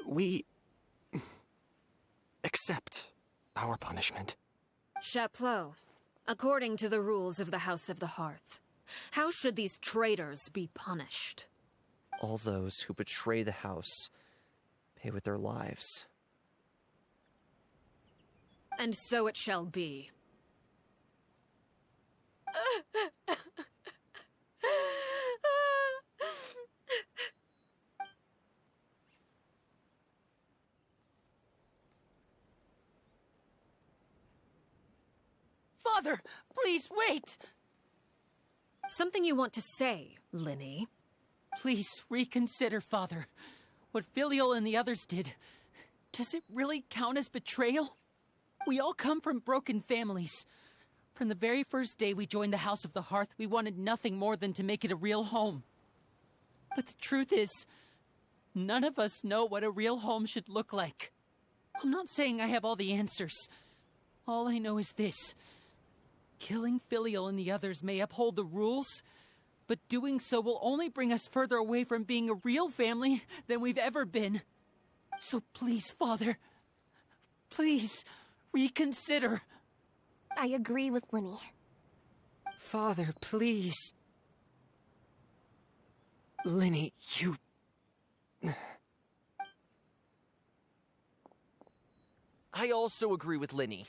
We accept our punishment. Chapleau, according to the rules of the House of the Hearth, how should these traitors be punished? All those who betray the house pay with their lives. And so it shall be. Father, please wait! Something you want to say, Linny? Please reconsider, Father. What Filial and the others did, does it really count as betrayal? We all come from broken families. From the very first day we joined the House of the Hearth, we wanted nothing more than to make it a real home. But the truth is, none of us know what a real home should look like. I'm not saying I have all the answers. All I know is this. Killing Filial and the others may uphold the rules, but doing so will only bring us further away from being a real family than we've ever been. So please, Father, please reconsider. I agree with Linny. Father, please. Linny, you... I also agree with Linny.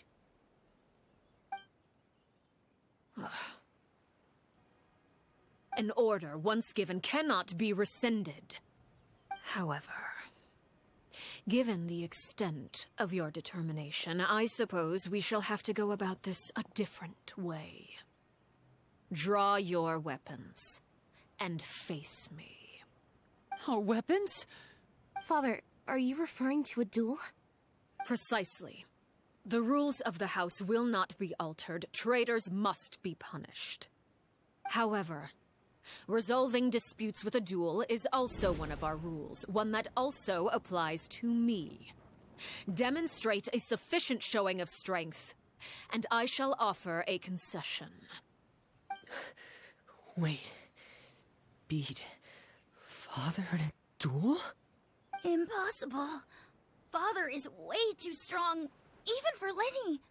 An order once given cannot be rescinded. However, given the extent of your determination, I suppose we shall have to go about this a different way. Draw your weapons and face me. Our weapons? Father, are you referring to a duel? Precisely. The rules of the house will not be altered. Traitors must be punished. However, resolving disputes with a duel is also one of our rules, one that also applies to me. Demonstrate a sufficient showing of strength, and I shall offer a concession. Wait. Beat Father in a duel? Impossible. Father is way too strong, even for Linny.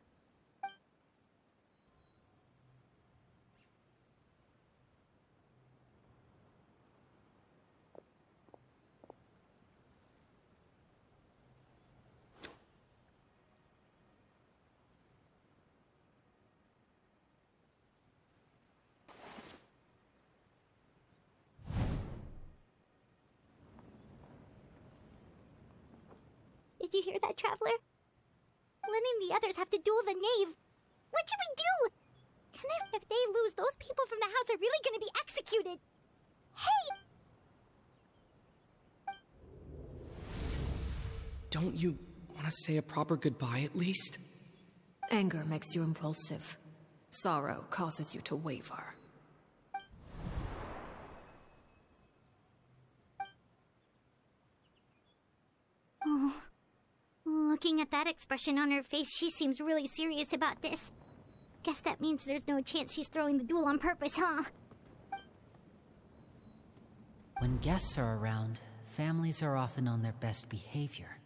Did you hear that, Traveler? Lenny and the others have to duel the knave. What should we do? If they lose, those people from the house are really gonna be executed. Hey! Don't you want to say a proper goodbye at least? Anger makes you impulsive. Sorrow causes you to waver. Oh. Looking at that expression on her face, she seems really serious about this. Guess that means there's no chance she's throwing the duel on purpose, huh? When guests are around, families are often on their best behavior.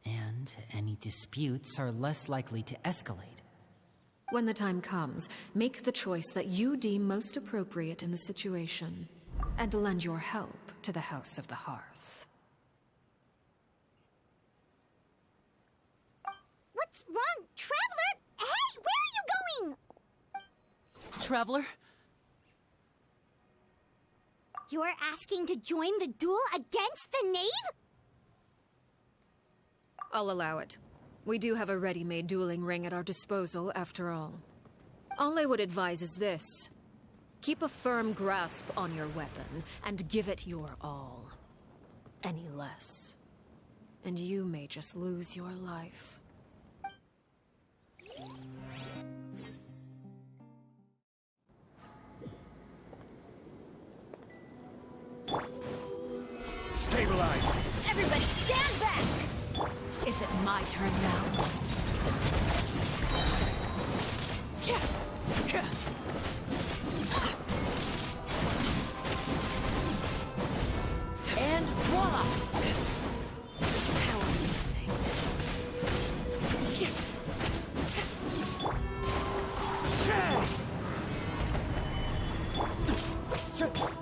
And any disputes are less likely to escalate. When the time comes, make the choice that you deem most appropriate in the situation, and lend your help to the House of the Hearth. What's wrong, Traveler? Hey, where are you going? Traveler? You're asking to join the duel against the knave? I'll allow it. We do have a ready-made dueling ring at our disposal, after all. All I would advise is this. Keep a firm grasp on your weapon, and give it your all. Any less, and you may just lose your life. My turn now. And voila! How amusing.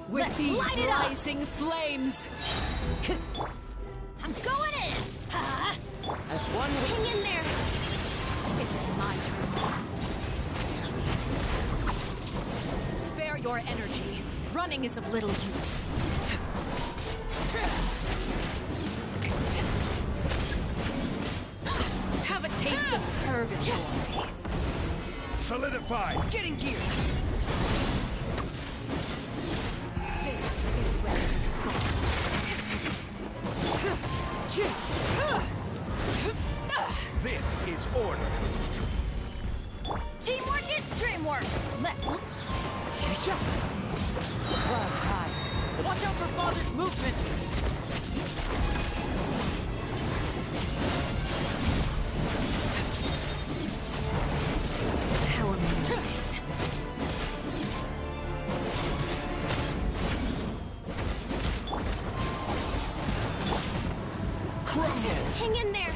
With these rising flames! I'm going in! As one Hang in there! Is it my turn? Spare your energy. Running is of little use. Have a taste of purgatory. Solidify! Getting gear! This is where This is order. Teamwork is dreamwork! Let's... Clouds high. Watch out for Father's movements! How amusing. Hang in there!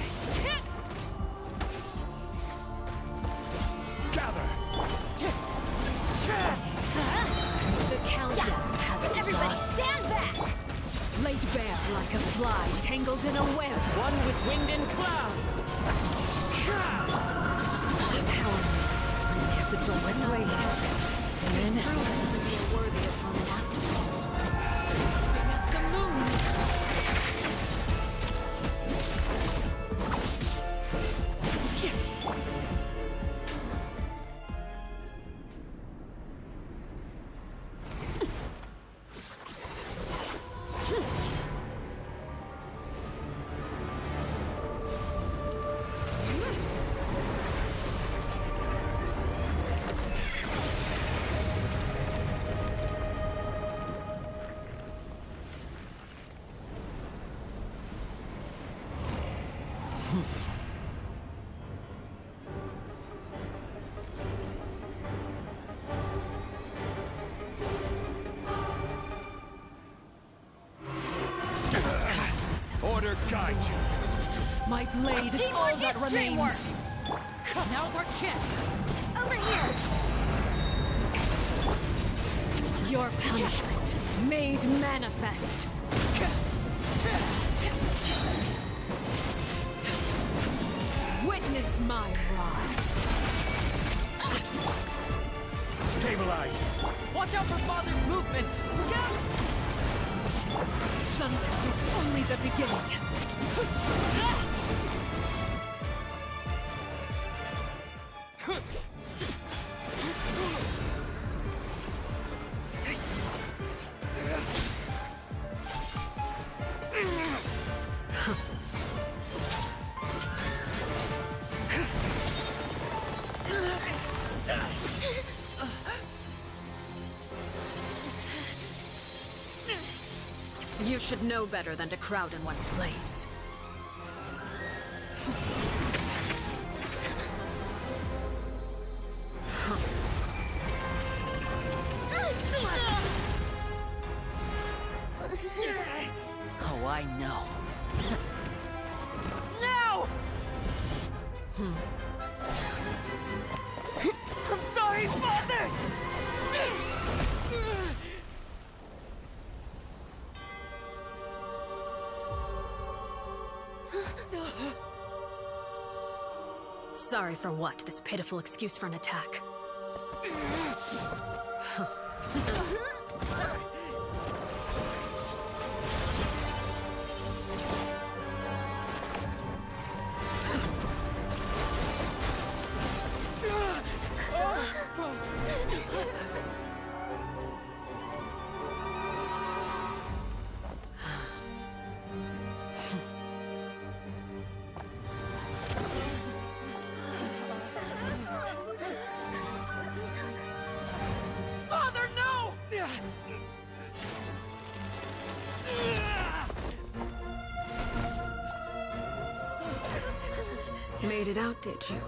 Gather! The countdown has Everybody begun. stand back! Laid bare like a fly tangled in a web. One with wind and cloud. How amazing. You have to draw one blade. Then proven to be a worthy opponent after all. Sting as the moon. Order guide you. My blade is all Teamwork that is remains. dreamwork. Now's our chance! Over here! Your punishment made manifest. Witness my rise. Stabilize. Watch out for Father's movements! Look out! Sundun is only the beginning. You should know better than to crowd in one place. Oh, I know. No! I'm sorry, Father! Sorry for what? This pitiful excuse for an attack. Father, no! figured it out, did you?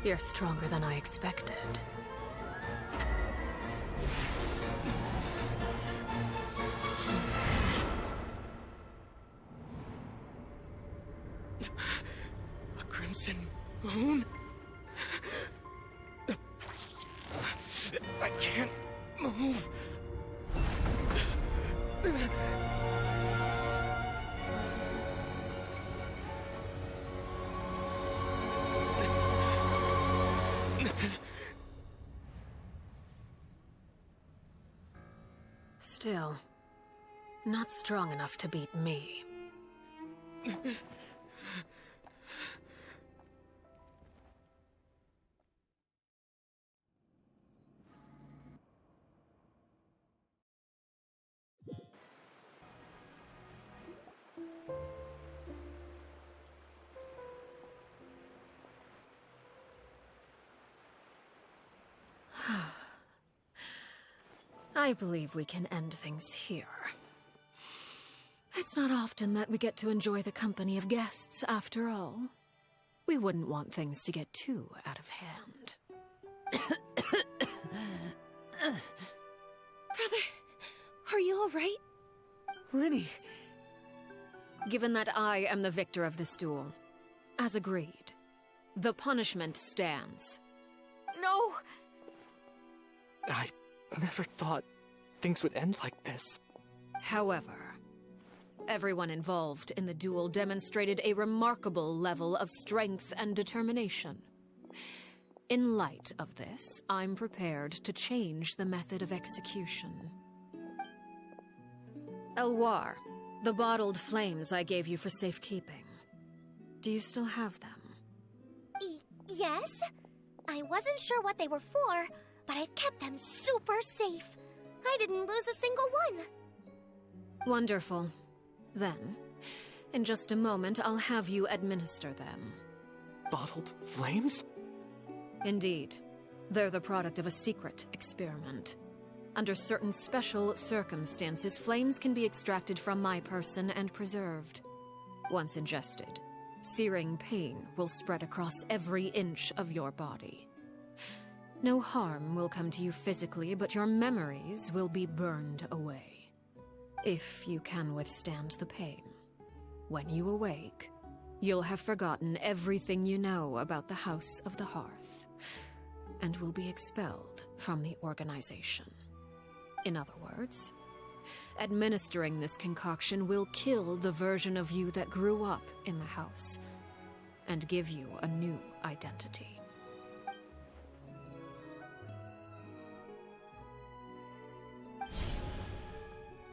You're stronger than I expected. A crimson moon? I can't move. Still, not strong enough to beat me. I believe we can end things here. It's not often that we get to enjoy the company of guests, after all. We wouldn't want things to get too out of hand. Brother, are you all right? Linny! Given that I am the victor of this duel, as agreed, the punishment stands. No! I never thought things would end like this. However, everyone involved in the duel demonstrated a remarkable level of strength and determination. In light of this, I'm prepared to change the method of execution. Elwar, the bottled flames I gave you for safekeeping. Do you still have them? Yes? I wasn't sure what they were for, but I've kept them super safe. I didn't lose a single one. Wonderful. Then, in just a moment, I'll have you administer them. Bottled flames? Indeed. They're the product of a secret experiment. Under certain special circumstances, flames can be extracted from my person and preserved. Once ingested, searing pain will spread across every inch of your body. No harm will come to you physically, but your memories will be burned away. If you can withstand the pain. When you awake, you'll have forgotten everything you know about the House of the Hearth, and will be expelled from the organization. In other words, administering this concoction will kill the version of you that grew up in the house, and give you a new identity.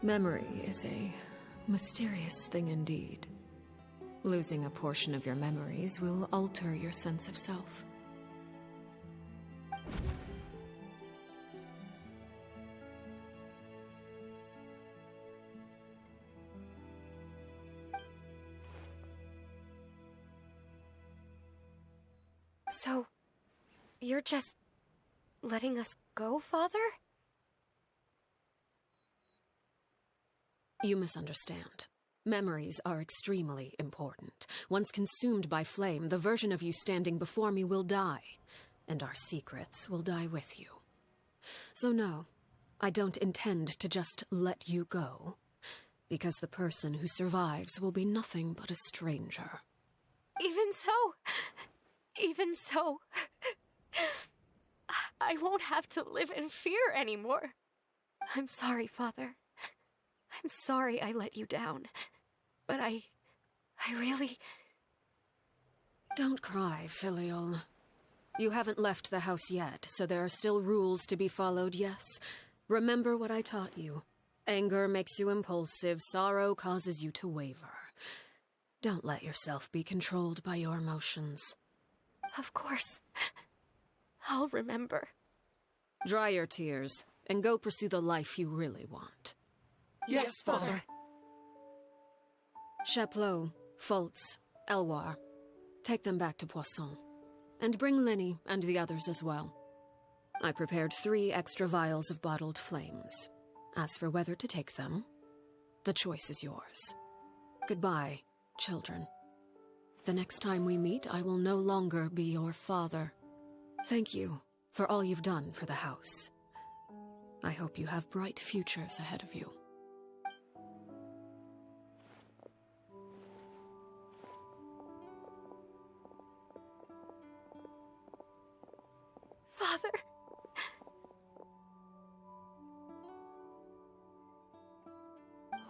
Memory is a mysterious thing indeed. Losing a portion of your memories will alter your sense of self. So, you're just letting us go, Father? You misunderstand. Memories are extremely important. Once consumed by flame, the version of you standing before me will die, and our secrets will die with you. So no, I don't intend to just let you go, because the person who survives will be nothing but a stranger. Even so, I won't have to live in fear anymore. I'm sorry, Father. I'm sorry I let you down, but I really... Don't cry, Filial. You haven't left the house yet, so there are still rules to be followed, yes? Remember what I taught you. Anger makes you impulsive, sorrow causes you to waver. Don't let yourself be controlled by your emotions. Of course. I'll remember. Dry your tears, and go pursue the life you really want. Yes, Father. Chaplot, Foltz, Elwar, take them back to Poisson. And bring Linny and the others as well. I prepared 3 extra vials of bottled flames. As for whether to take them, the choice is yours. Goodbye, children. The next time we meet, I will no longer be your father. Thank you for all you've done for the house. I hope you have bright futures ahead of you. Father.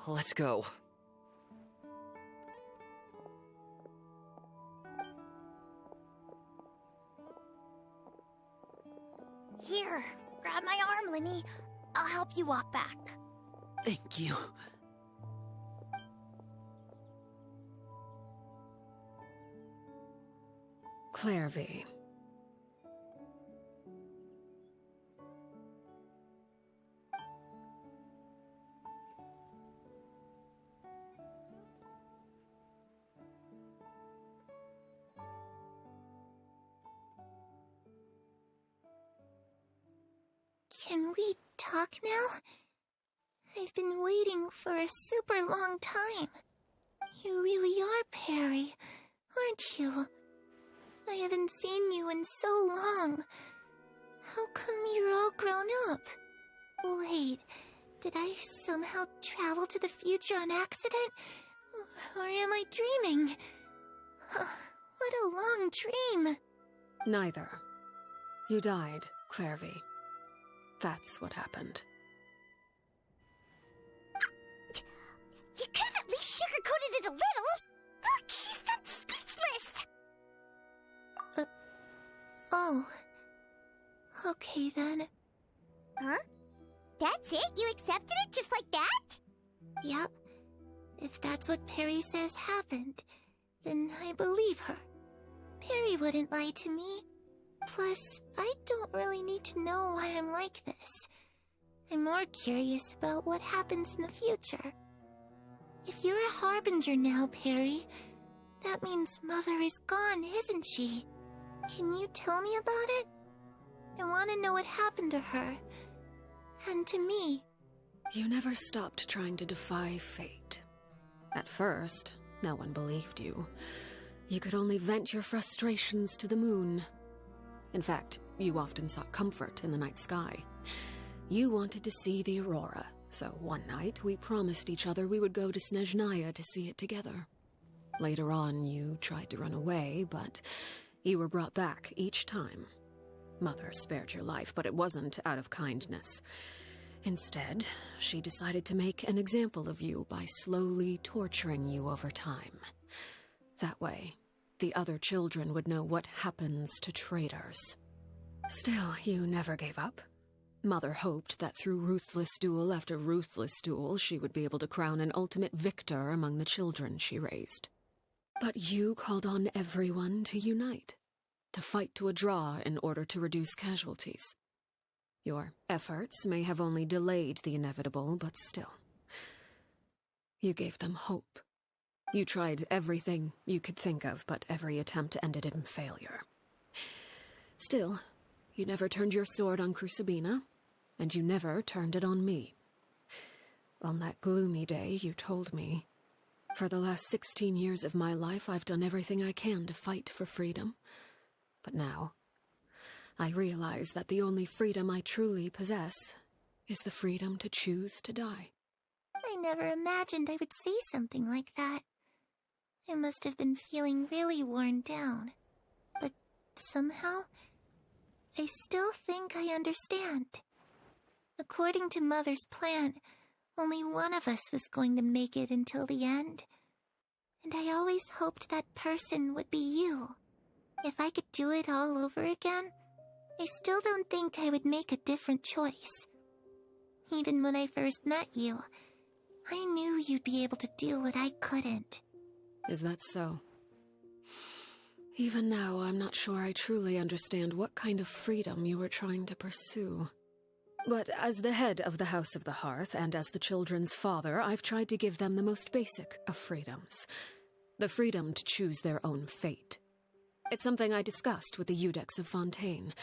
Let's go. Here, grab my arm, Linny. I'll help you walk back. Thank you. Clairvy. Can we talk now? I've been waiting for a super long time. You really are Perry, aren't you? I haven't seen you in so long. How come you're all grown up? Wait, did I somehow travel to the future on accident? Or am I dreaming? What a long dream. Neither. You died, Clairvy. That's what happened. You could have at least sugarcoated it a little. Look, she's that speechless. Oh. Okay then. Huh? That's it? You accepted it just like that? Yep. If that's what Perry says happened, then I believe her. Perry wouldn't lie to me. Plus, I don't really need to know why I'm like this. I'm more curious about what happens in the future. If you're a harbinger now, Perry, that means Mother is gone, isn't she? Can you tell me about it? I want to know what happened to her. And to me. You never stopped trying to defy fate. At first, no one believed you. You could only vent your frustrations to the moon. In fact, you often sought comfort in the night sky. You wanted to see the aurora, so one night we promised each other we would go to Snezhnaya to see it together. Later on, you tried to run away, but you were brought back each time. Mother spared your life, but it wasn't out of kindness. Instead, she decided to make an example of you by slowly torturing you over time. That way, the other children would know what happens to traitors. Still, you never gave up. Mother hoped that through ruthless duel after ruthless duel, she would be able to crown an ultimate victor among the children she raised. But you called on everyone to unite, to fight to a draw in order to reduce casualties. Your efforts may have only delayed the inevitable, but still. You gave them hope. You tried everything you could think of, but every attempt ended in failure. Still, you never turned your sword on Crucibina, and you never turned it on me. On that gloomy day, you told me, "For the last 16 years of my life, I've done everything I can to fight for freedom. But now, I realize that the only freedom I truly possess is the freedom to choose to die." I never imagined I would say something like that. I must have been feeling really worn down. But somehow, I still think I understand. According to Mother's plan, only one of us was going to make it until the end. And I always hoped that person would be you. If I could do it all over again, I still don't think I would make a different choice. Even when I first met you, I knew you'd be able to do what I couldn't. Is that so? Even now, I'm not sure I truly understand what kind of freedom you were trying to pursue. But as the head of the House of the Hearth, and as the children's father, I've tried to give them the most basic of freedoms. The freedom to choose their own fate. It's something I discussed with the Eudex of Fontaine.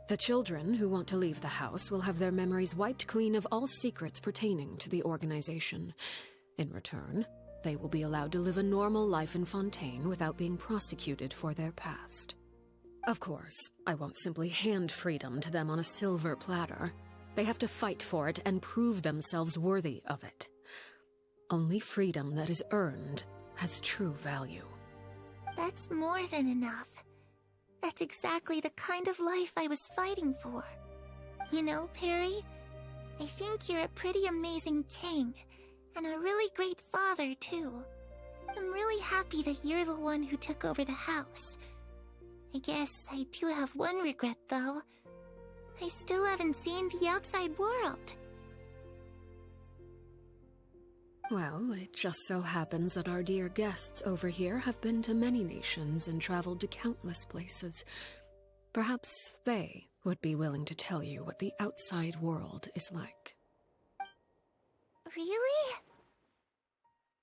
The children who want to leave the house will have their memories wiped clean of all secrets pertaining to the organization. In return, they will be allowed to live a normal life in Fontaine without being prosecuted for their past. Of course, I won't simply hand freedom to them on a silver platter. They have to fight for it and prove themselves worthy of it. Only freedom that is earned has true value. That's more than enough. That's exactly the kind of life I was fighting for. You know, Perry, I think you're a pretty amazing king, and a really great father, too. I'm really happy that you're the one who took over the house. I guess I do have one regret, though. I still haven't seen the outside world. Well, it just so happens that our dear guests over here have been to many nations and traveled to countless places. Perhaps they would be willing to tell you what the outside world is like. Really?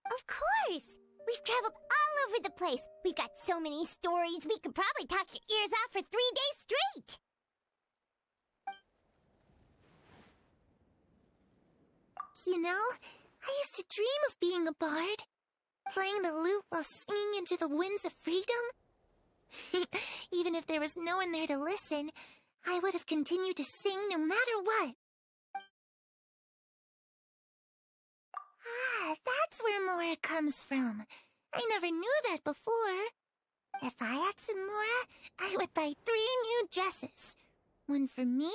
Of course! We've traveled all over the place. We've got so many stories, we could probably talk your ears off for 3 days straight. You know, I used to dream of being a bard. Playing the lute while singing into the winds of freedom. Even if there was no one there to listen, I would have continued to sing no matter what. Ah, that's where Mora comes from. I never knew that before. If I had some Mora, I would buy 3 new dresses. One for me,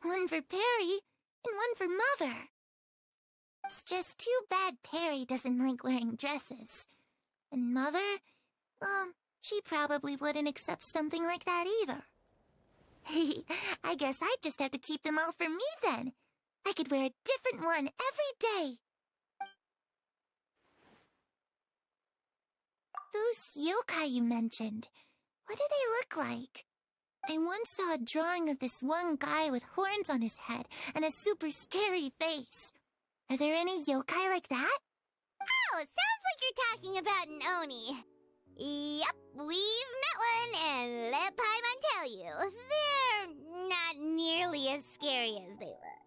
one for Perry, and one for Mother. It's just too bad Perry doesn't like wearing dresses. And Mother, well, she probably wouldn't accept something like that either. I guess I'd just have to keep them all for me then. I could wear a different one every day. Those yokai you mentioned, what do they look like? I once saw a drawing of this one guy with horns on his head and a super scary face. Are there any yokai like that? Oh, sounds like you're talking about an Oni. Yep, we've met one, and let Paimon tell you, they're not nearly as scary as they look.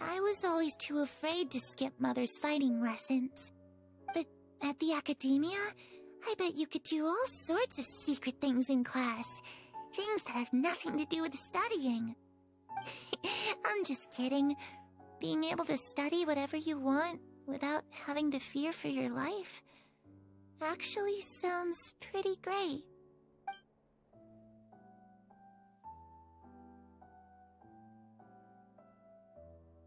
I was always too afraid to skip Mother's fighting lessons. But at the academia, I bet you could do all sorts of secret things in class. Things that have nothing to do with studying. I'm just kidding. Being able to study whatever you want without having to fear for your life actually sounds pretty great.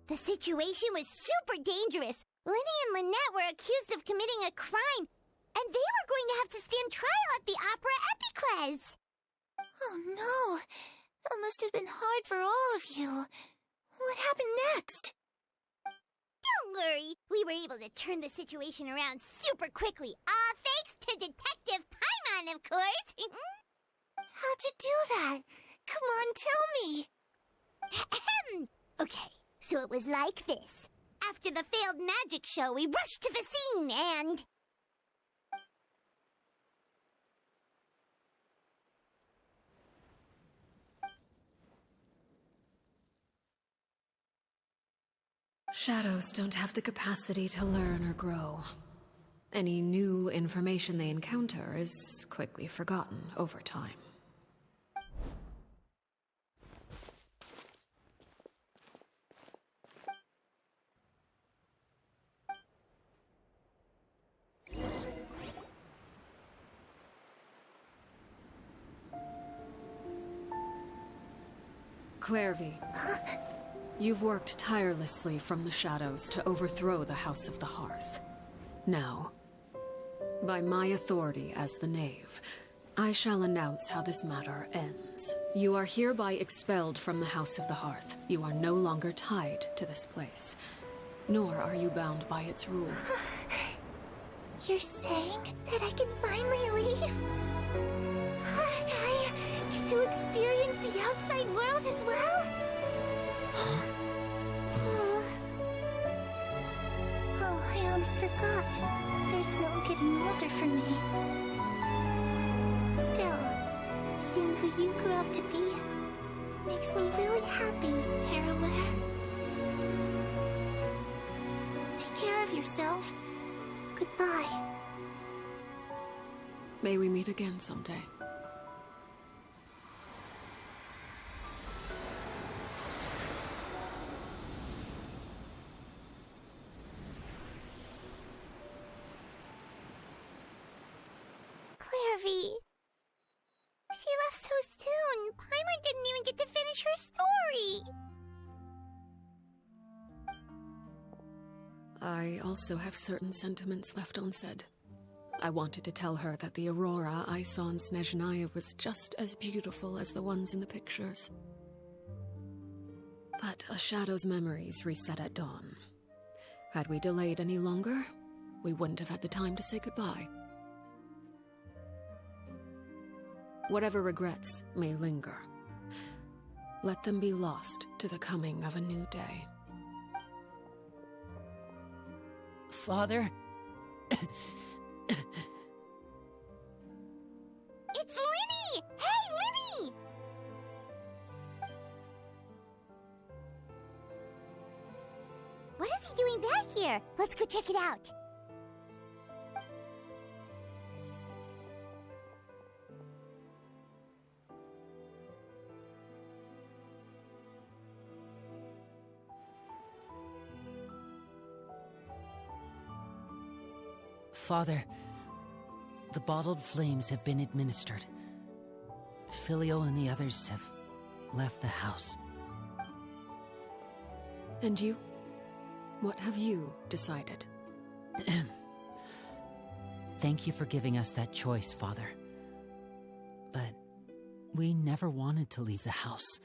The situation was super dangerous. Lenny and Lynette were accused of committing a crime, and they were going to have to stand trial at the Opera Epicles. Oh no! That must have been hard for all of you. What happened next? Don't worry. We were able to turn the situation around super quickly. All thanks to Detective Paimon, of course. How'd you do that? Come on, tell me. Okay, so it was like this. After the failed magic show, we rushed to the scene and... Shadows don't have the capacity to learn or grow. Any new information they encounter is quickly forgotten over time. Clairvy. You've worked tirelessly from the shadows to overthrow the House of the Hearth. Now, by my authority as the Knave, I shall announce how this matter ends. You are hereby expelled from the House of the Hearth. You are no longer tied to this place, nor are you bound by its rules. You're saying that I can finally leave? I get to experience the outside world as well? Oh, I almost forgot. There's no getting older for me. Still, seeing who you grew up to be makes me really happy, Paraware. yourself. Goodbye. May we meet again someday. Clairvy. She left so soon. Paimon didn't even get to finish her story. I also have certain sentiments left unsaid. I wanted to tell her that the aurora I saw in Snezhnaya was just as beautiful as the ones in the pictures. But a shadow's memories reset at dawn. Had we delayed any longer, we wouldn't have had the time to say goodbye. Whatever regrets may linger, let them be lost to the coming of a new day. Father? It's Linny! Hey, Linny! What is he doing back here? Let's go check it out. Father, the bottled flames have been administered. Filio and the others have left the house. And you? What have you decided? Thank you for giving us that choice, Father. But we never wanted to leave the house.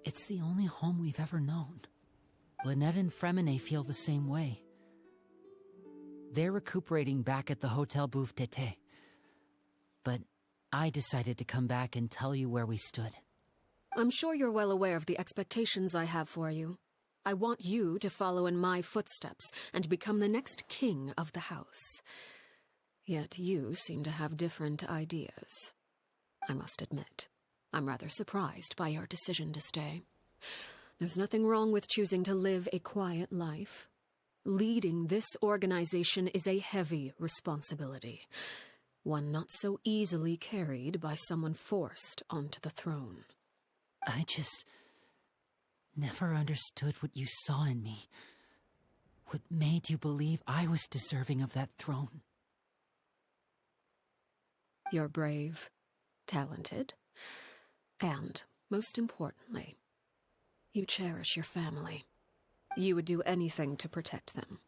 It's the only home we've ever known. Lynette and Fremine feel the same way. They're recuperating back at the Hotel Bouffe d'été. But I decided to come back and tell you where we stood. I'm sure you're well aware of the expectations I have for you. I want you to follow in my footsteps and become the next king of the house. Yet you seem to have different ideas. I must admit, I'm rather surprised by your decision to stay. There's nothing wrong with choosing to live a quiet life. Leading this organization is a heavy responsibility, one not so easily carried by someone forced onto the throne. I just never understood what you saw in me. What made you believe I was deserving of that throne? You're brave, talented, and, most importantly, you cherish your family. You would do anything to protect them,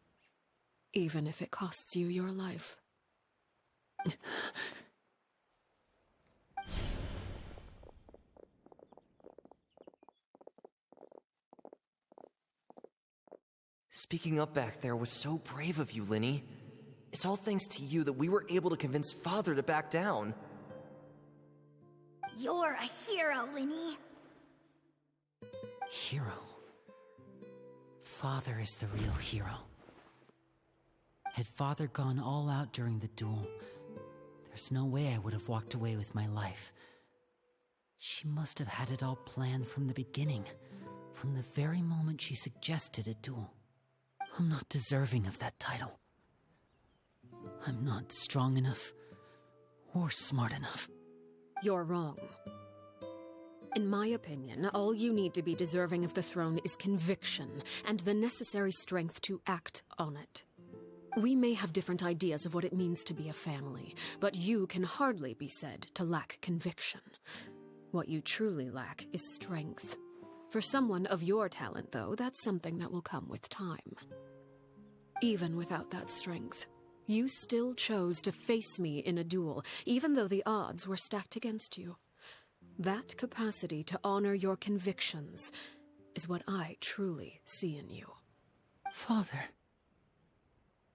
even if it costs you your life. Speaking up back there was so brave of you, Linny. It's all thanks to you that we were able to convince Father to back down. You're a hero, Linny. Hero? Father is the real hero. Had Father gone all out during the duel, there's no way I would have walked away with my life. She must have had it all planned from the beginning, from the very moment she suggested a duel. I'm not deserving of that title. I'm not strong enough or smart enough. You're wrong. In my opinion, all you need to be deserving of the throne is conviction and the necessary strength to act on it. We may have different ideas of what it means to be a family, but you can hardly be said to lack conviction. What you truly lack is strength. For someone of your talent, though, that's something that will come with time. Even without that strength, you still chose to face me in a duel, even though the odds were stacked against you. That capacity to honor your convictions is what I truly see in you. Father.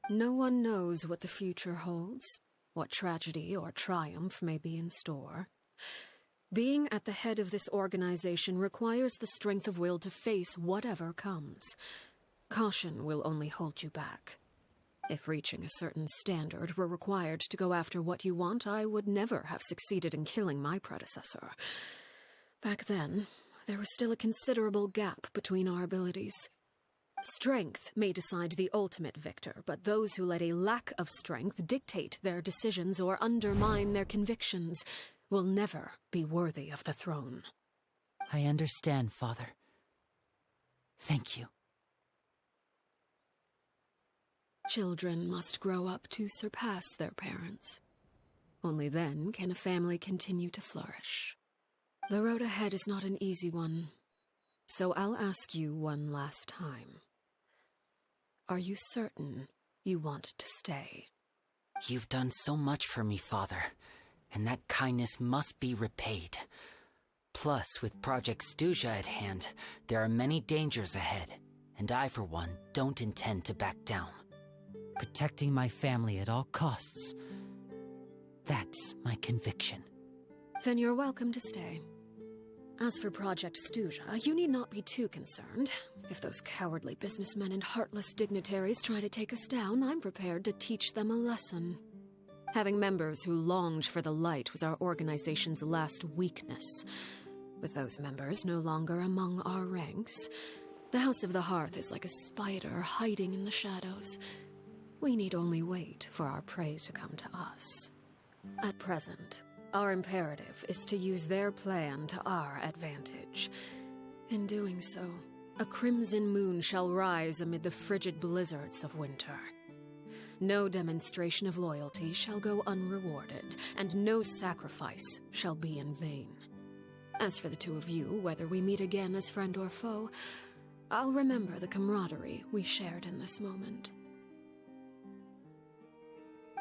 No one knows what the future holds, what tragedy or triumph may be in store. Being at the head of this organization requires the strength of will to face whatever comes. Caution will only hold you back. If reaching a certain standard were required to go after what you want, I would never have succeeded in killing my predecessor. Back then, there was still a considerable gap between our abilities. Strength may decide the ultimate victor, but those who let a lack of strength dictate their decisions or undermine their convictions will never be worthy of the throne. I understand, Father. Thank you. Children must grow up to surpass their parents. Only then can a family continue to flourish. The road ahead is not an easy one, so I'll ask you one last time. Are you certain you want to stay? You've done so much for me, Father, and that kindness must be repaid. Plus, with Project Stuja at hand, there are many dangers ahead, and I, for one, don't intend to back down. Protecting my family at all costs. That's my conviction. Then you're welcome to stay. As for Project Stuja, you need not be too concerned. If those cowardly businessmen and heartless dignitaries try to take us down, I'm prepared to teach them a lesson. Having members who longed for the light was our organization's last weakness. With those members no longer among our ranks, the House of the Hearth is like a spider hiding in the shadows. We need only wait for our prey to come to us. At present, our imperative is to use their plan to our advantage. In doing so, a crimson moon shall rise amid the frigid blizzards of winter. No demonstration of loyalty shall go unrewarded, and no sacrifice shall be in vain. As for the two of you, whether we meet again as friend or foe, I'll remember the camaraderie we shared in this moment.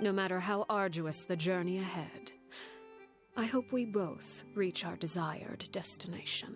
No matter how arduous the journey ahead, I hope we both reach our desired destination.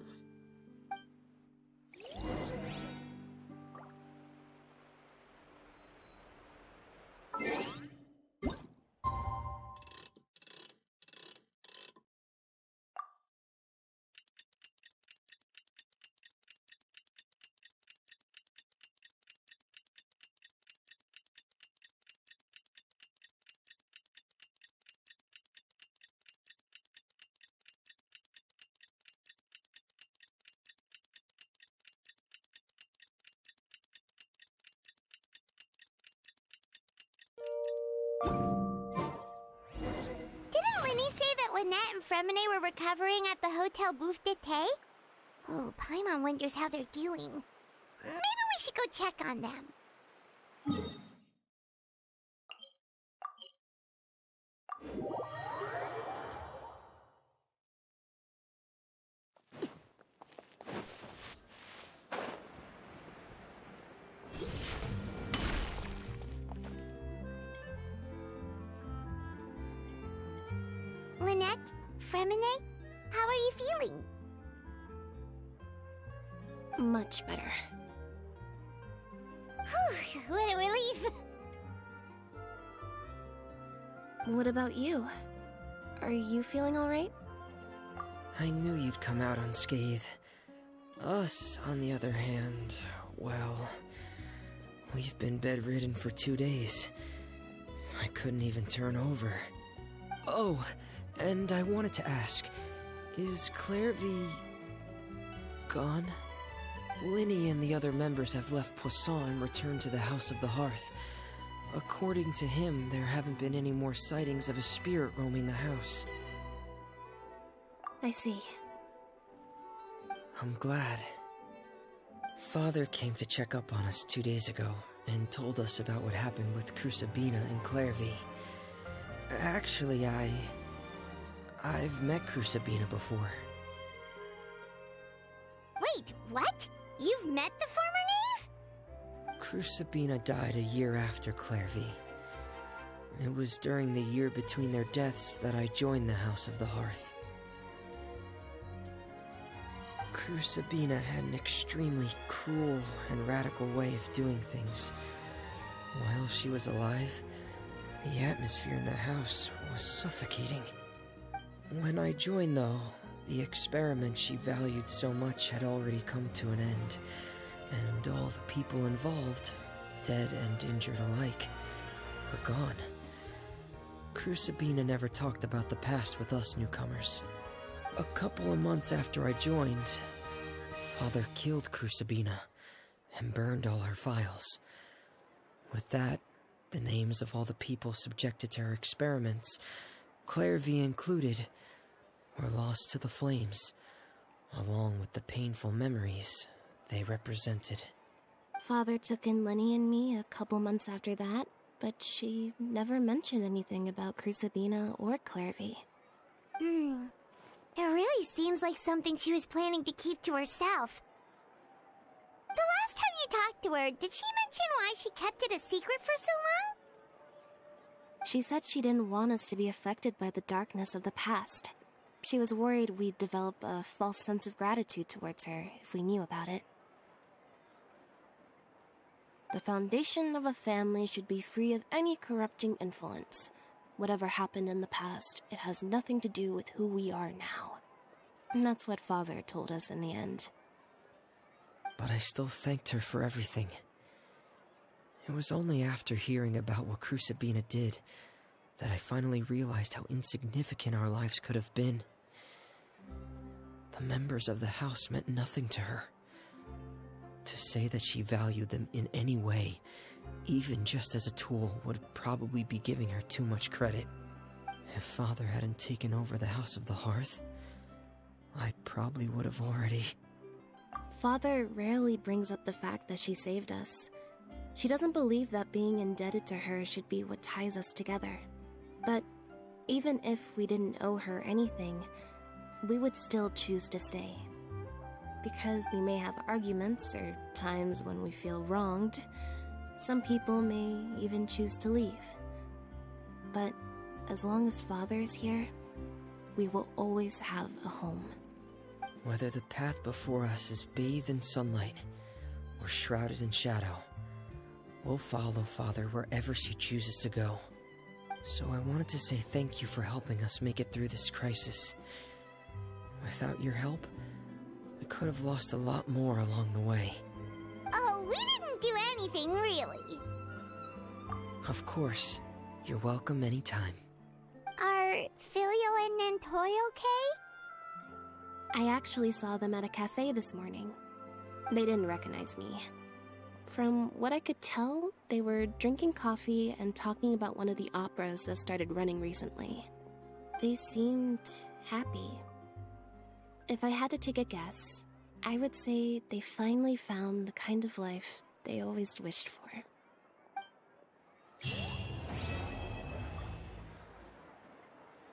Lynette and Fremine were recovering at the Hotel Bouffe d'été? Oh, Paimon wonders how they're doing. Maybe we should go check on them. Lynette? Fremine? How are you feeling? Much better. Whew, what a relief! What about you? Are you feeling alright? I knew you'd come out unscathed. Us, on the other hand, well, we've been bedridden for 2 days. I couldn't even turn over. Oh, and I wanted to ask, is Clairvy gone? Linny and the other members have left Poisson and returned to the House of the Hearth. According to him, there haven't been any more sightings of a spirit roaming the house. I see. I'm glad. Father came to check up on us 2 days ago and told us about what happened with Crusabina and Clairvy. Actually, I've met Crusabina before. Wait, what? You've met the former knave? Crusabina died a year after Clairvy. It was during the year between their deaths that I joined the House of the Hearth. Crusabina had an extremely cruel and radical way of doing things. While she was alive, the atmosphere in the house was suffocating. When I joined, though, the experiment she valued so much had already come to an end, and all the people involved, dead and injured alike, were gone. Crusabina never talked about the past with us newcomers. A couple of months after I joined, Father killed Crusabina, and burned all her files. With that, the names of all the people subjected to her experiments, Clairvy included, were lost to the flames, along with the painful memories they represented. Father took in Lenny and me a couple months after that, but she never mentioned anything about Crucibina or Clairvy. It really seems like something she was planning to keep to herself. The last time you talked to her, did she mention why she kept it a secret for so long? She said she didn't want us to be affected by the darkness of the past. She was worried we'd develop a false sense of gratitude towards her if we knew about it. The foundation of a family should be free of any corrupting influence. Whatever happened in the past, it has nothing to do with who we are now. And that's what Father told us in the end. But I still thanked her for everything. It was only after hearing about what Crucibina did that I finally realized how insignificant our lives could have been. The members of the house meant nothing to her. To say that she valued them in any way, even just as a tool, would probably be giving her too much credit. If Father hadn't taken over the House of the Hearth, I probably would have already... Father rarely brings up the fact that she saved us. She doesn't believe that being indebted to her should be what ties us together. But even if we didn't owe her anything, we would still choose to stay. Because we may have arguments or times when we feel wronged, some people may even choose to leave. But as long as Father is here, we will always have a home. Whether the path before us is bathed in sunlight or shrouded in shadow, we'll follow Father wherever she chooses to go. So I wanted to say thank you for helping us make it through this crisis. Without your help, we could have lost a lot more along the way. Oh, we didn't do anything, really. Of course. You're welcome anytime. Are Filial and Nantoy okay? I actually saw them at a cafe this morning. They didn't recognize me. From what I could tell, they were drinking coffee and talking about one of the operas that started running recently. They seemed happy. If I had to take a guess, I would say they finally found the kind of life they always wished for.